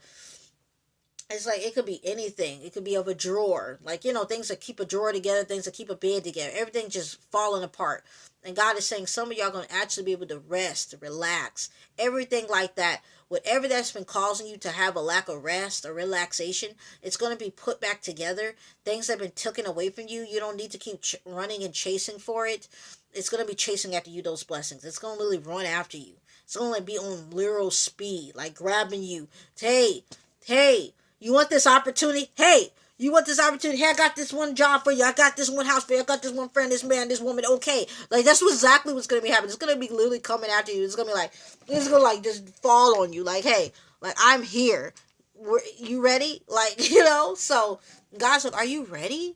It's like it could be anything. It could be of a drawer, like things that keep a drawer together, things that keep a bed together. Everything just falling apart. And God is saying some of y'all gonna actually be able to rest, relax, everything like that. Whatever that's been causing you to have a lack of rest or relaxation, it's going to be put back together. Things that have been taken away from you, you don't need to keep running and chasing for it. It's going to be chasing after you those blessings. It's going to really run after you. It's going to be on literal speed, like grabbing you. Hey, you want this opportunity? Hey, you want this opportunity? Hey, I got this one job for you. I got this one house for you. I got this one friend, this man, this woman. Okay. Like, that's exactly what's going to be happening. It's going to be literally coming after you. It's going to be like, it's going to like just fall on you. Like, hey, like, I'm here. You ready? Like, so God's like, are you ready?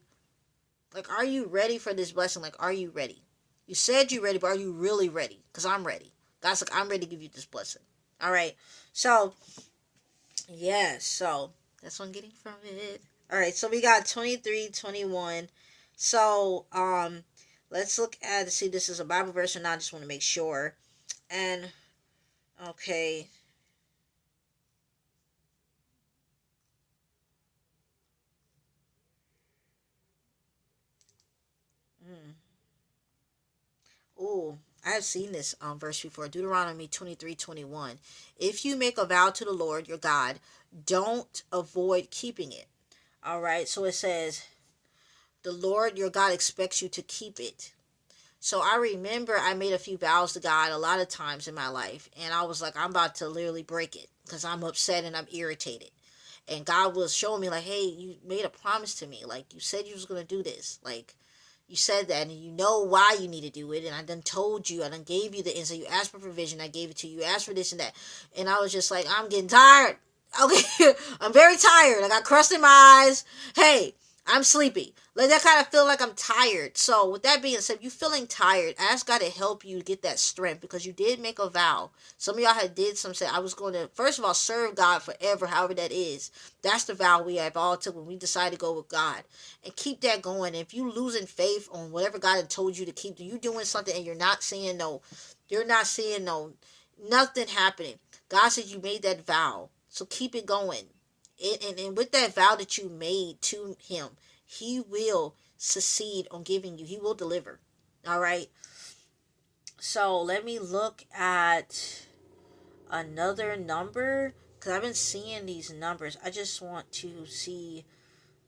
Like, are you ready for this blessing? Like, are you ready? You said you're ready, but are you really ready? Because I'm ready. God's like, I'm ready to give you this blessing. All right. So, yeah. So, that's what I'm getting from it. All right, so we got 23, 21. So, let's look at, see, this is a Bible verse or not. I just want to make sure. And, okay. Oh, I have seen this verse before. Deuteronomy 23:21. If you make a vow to the Lord your God, don't avoid keeping it. All right, so it says, the Lord your God expects you to keep it. So I remember I made a few vows to God a lot of times in my life, and I was like, I'm about to literally break it because I'm upset and I'm irritated. And God was showing me like, hey, you made a promise to me. Like, you said you was going to do this. Like, you said that, and you know why you need to do it. And I done told you, I done gave you the answer. You asked for provision, I gave it to you. You asked for this and that. And I was just like, I'm getting tired. Okay, I'm very tired. I got crust in my eyes. Hey, I'm sleepy. Like, that kind of feel like I'm tired. So with that being said, you feeling tired, ask God to help you get that strength because you did make a vow. Some of y'all had did some say I was going to first of all serve God forever, however that is. That's the vow we have all took when we decided to go with God. And keep that going. If you losing faith on whatever God had told you to keep, you doing something and you're not seeing nothing happening. God said you made that vow. So keep it going. And with that vow that you made to him, he will succeed on giving you. He will deliver. All right. So let me look at another number because I've been seeing these numbers. I just want to see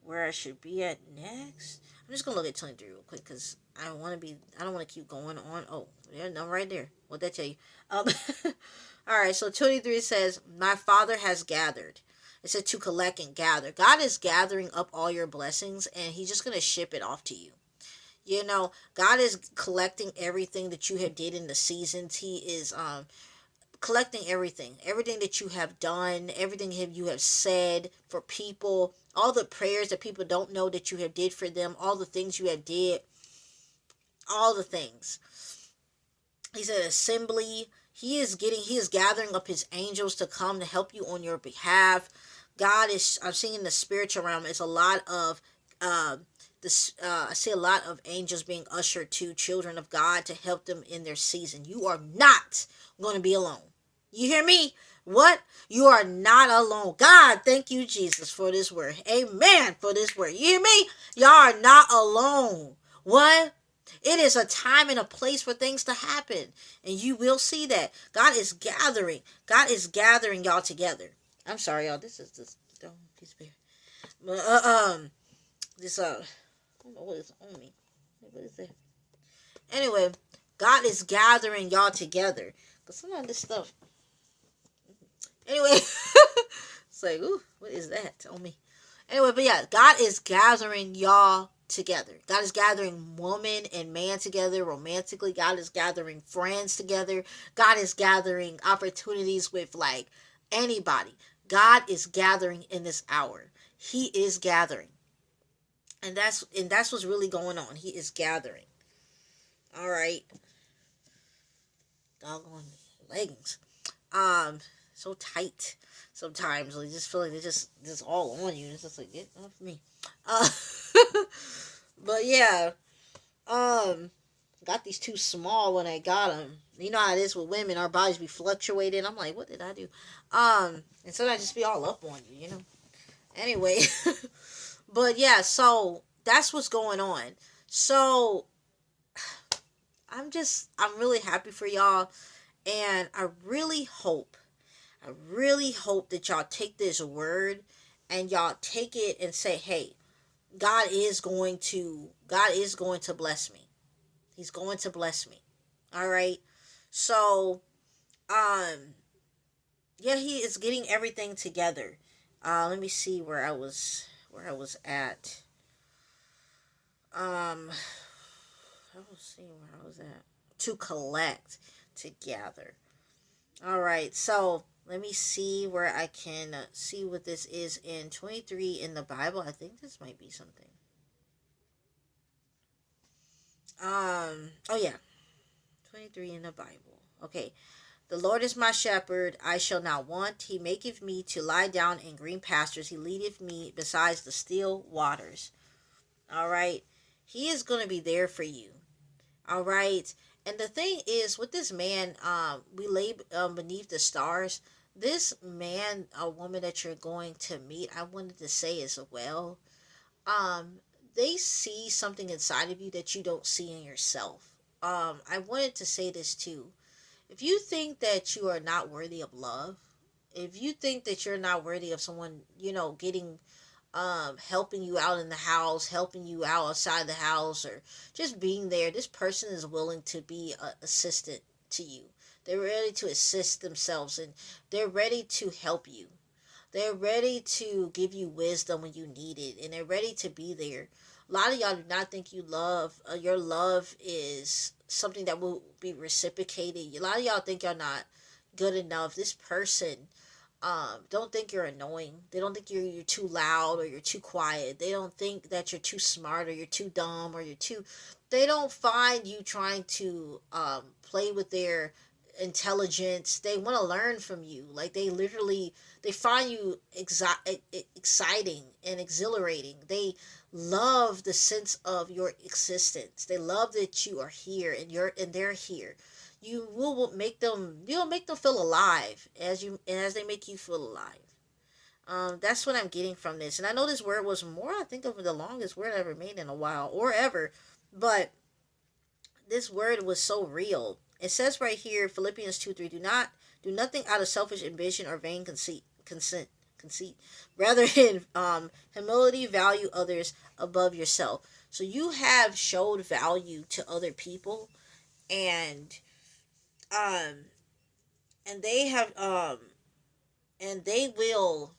where I should be at next. I'm just gonna look at 23 real quick because I don't want to keep going on. Oh, yeah, no, right there. What'd that tell you? All right. So 23 says, "My Father has gathered." It said to collect and gather. God is gathering up all your blessings, and He's just gonna ship it off to you. God is collecting everything that you have did in the seasons. He is collecting everything that you have done, everything you have said for people, all the prayers that people don't know that you have did for them, all the things you have did, all the things. He said assembly. He is gathering up his angels to come to help you on your behalf. God is, I'm seeing in the spiritual realm, it's a lot of, I see a lot of angels being ushered to children of God to help them in their season. You are not going to be alone. You hear me? What? You are not alone. God, thank you, Jesus, for this word. Amen for this word. You hear me? Y'all are not alone. What? It is a time and a place for things to happen. And you will see that. God is gathering. God is gathering y'all together. I'm sorry, y'all. This is this. Don't piece of beer. This I don't know what is on me. What is that? Anyway, God is gathering y'all together. Cause some of this stuff. Anyway, it's like, ooh, what is that on me? Anyway, but yeah, God is gathering y'all together. God is gathering woman and man together romantically. God is gathering friends together. God is gathering opportunities with like anybody. God is gathering in this hour. He is gathering. And that's what's really going on. He is gathering. All right. Doggone leggings. So tight sometimes. I just feel like they're just all on you. It's just like, get off me. Uh, but yeah, got these too small when I got them. You know how it is with women, our bodies be fluctuating. I'm like, what did I do? And sometimes just be all up on you, you know. Anyway, but yeah, so that's what's going on. So I'm really happy for y'all, and I really hope that y'all take this word and y'all take it and say, hey, God is going to bless me. He's going to bless me. All right. So, yeah, he is getting everything together. Let me see where I was at. I was seeing where I was at. To collect, to gather. All right. So, let me see where I can see what this is in 23 in the Bible. I think this might be something. Oh yeah. 23 in the Bible. Okay. The Lord is my shepherd, I shall not want. He maketh me to lie down in green pastures. He leadeth me beside the still waters. All right. He is going to be there for you. All right. And the thing is, with this man, we lay beneath the stars. This man, a woman that you're going to meet, I wanted to say as well, um, they see something inside of you that you don't see in yourself. I wanted to say this too. If you think that you are not worthy of love, if you think that you're not worthy of someone, getting helping you out in the house, helping you out outside the house, or just being there, this person is willing to be an assistant to you. They're ready to assist themselves, and they're ready to help you. They're ready to give you wisdom when you need it, and they're ready to be there. A lot of y'all do not think your love is something that will be reciprocated. A lot of y'all think y'all not good enough. This person don't think you're annoying. They don't think you're too loud or you're too quiet. They don't think that you're too smart or you're too dumb or they don't find you trying to play with their intelligence. They want to learn from you. Like they find you exciting and exhilarating. They love the sense of your existence. They love that you are here and they're here. You'll make them feel alive as they make you feel alive. That's what I'm getting from this. And I know this word was more, I think, of the longest word I ever made in a while or ever, but this word was so real. It says right here, Philippians 2:3, do nothing out of selfish ambition or vain conceit. Rather, in humility, value others above yourself. So you have showed value to other people, and um and they have and they will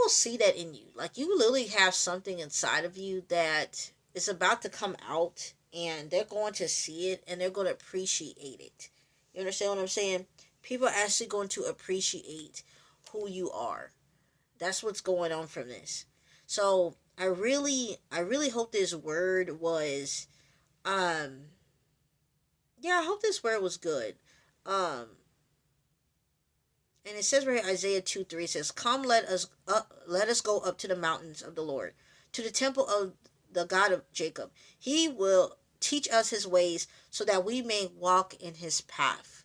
see that in you. Like, you literally have something inside of you that is about to come out, and they're going to see it and they're going to appreciate it. You understand what I'm saying? People are actually going to appreciate who you are. That's what's going on from this. So I really hope this word was um yeah, I hope this word was good. Um, and it says right here, Isaiah 2:3 says, "Come, let us go up to the mountains of the Lord, to the temple of the God of Jacob. He will teach us his ways, so that we may walk in his path."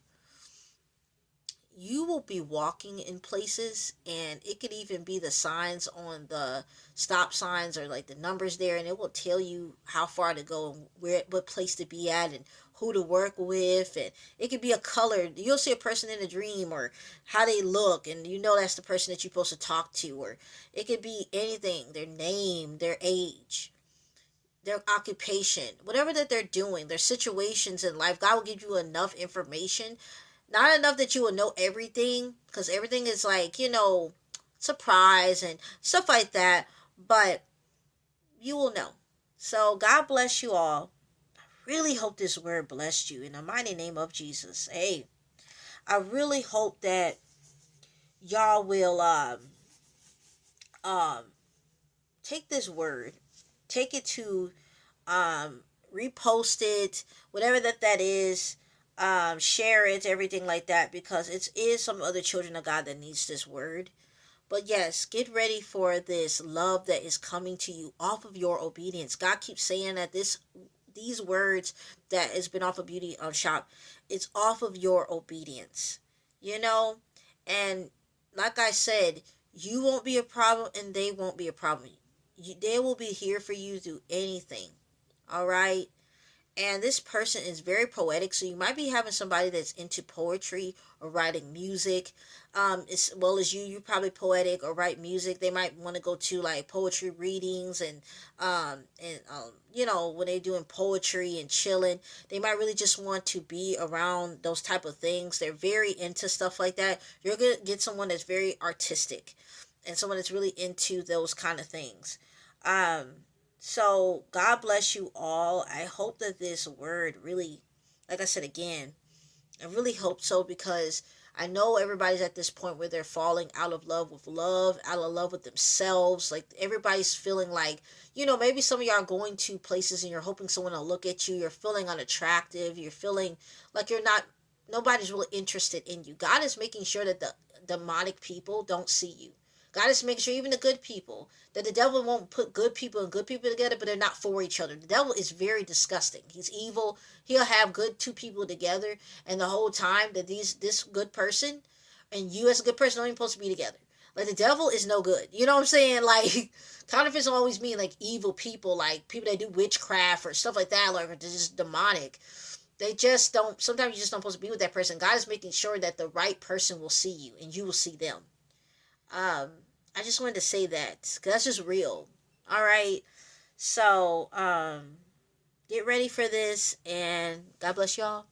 You will be walking in places, and it could even be the signs on the stop signs, or like the numbers there, and it will tell you how far to go and what place to be at, and who to work with. And it could be a color, you'll see a person in a dream, or how they look, and you know that's the person that you're supposed to talk to. Or it could be anything, their name, their age, their occupation, whatever that they're doing, their situations in life. God will give you enough information, not enough that you will know everything, because everything is like, surprise and stuff like that, but you will know. So God bless you all. Really hope this word blessed you in the mighty name of Jesus. Hey, I really hope that y'all will um take this word, take it to repost it, whatever that is, share it, everything like that, because it is some other children of God that needs this word. But yes, get ready for this love that is coming to you off of your obedience. God keeps saying that these words that has been off of Beauty Shop, it's off of your obedience. You know? And like I said, you won't be a problem and they won't be a problem. They will be here for you to do anything. All right? And this person is very poetic, so you might be having somebody that's into poetry or writing music, as well as you're probably poetic or write music. They might want to go to like poetry readings, and when they're doing poetry and chilling, they might really just want to be around those type of things. They're very into stuff like that. You're gonna get someone that's very artistic, and someone that's really into those kind of things. um so God bless you all. I hope that this word really, like I said again, I really hope so, because I know everybody's at this point where they're falling out of love, out of love with themselves. Like everybody's feeling like, maybe some of y'all are going to places and you're hoping someone will look at you. You're feeling unattractive. You're feeling like nobody's really interested in you. God is making sure that the demonic people don't see you. God is making sure even the good people, that the devil won't put good people and good people together, but they're not for each other. The devil is very disgusting. He's evil. He'll have good two people together, and the whole time that this good person and you as a good person don't even supposed to be together. Like the devil is no good. You know what I'm saying? Like counterfeits don't always mean like evil people, like people that do witchcraft or stuff like that, like they're just demonic. They just don't. Sometimes you just don't supposed to be with that person. God is making sure that the right person will see you and you will see them. Um, I just wanted to say that because that's just real. All right. So, get ready for this, and God bless y'all.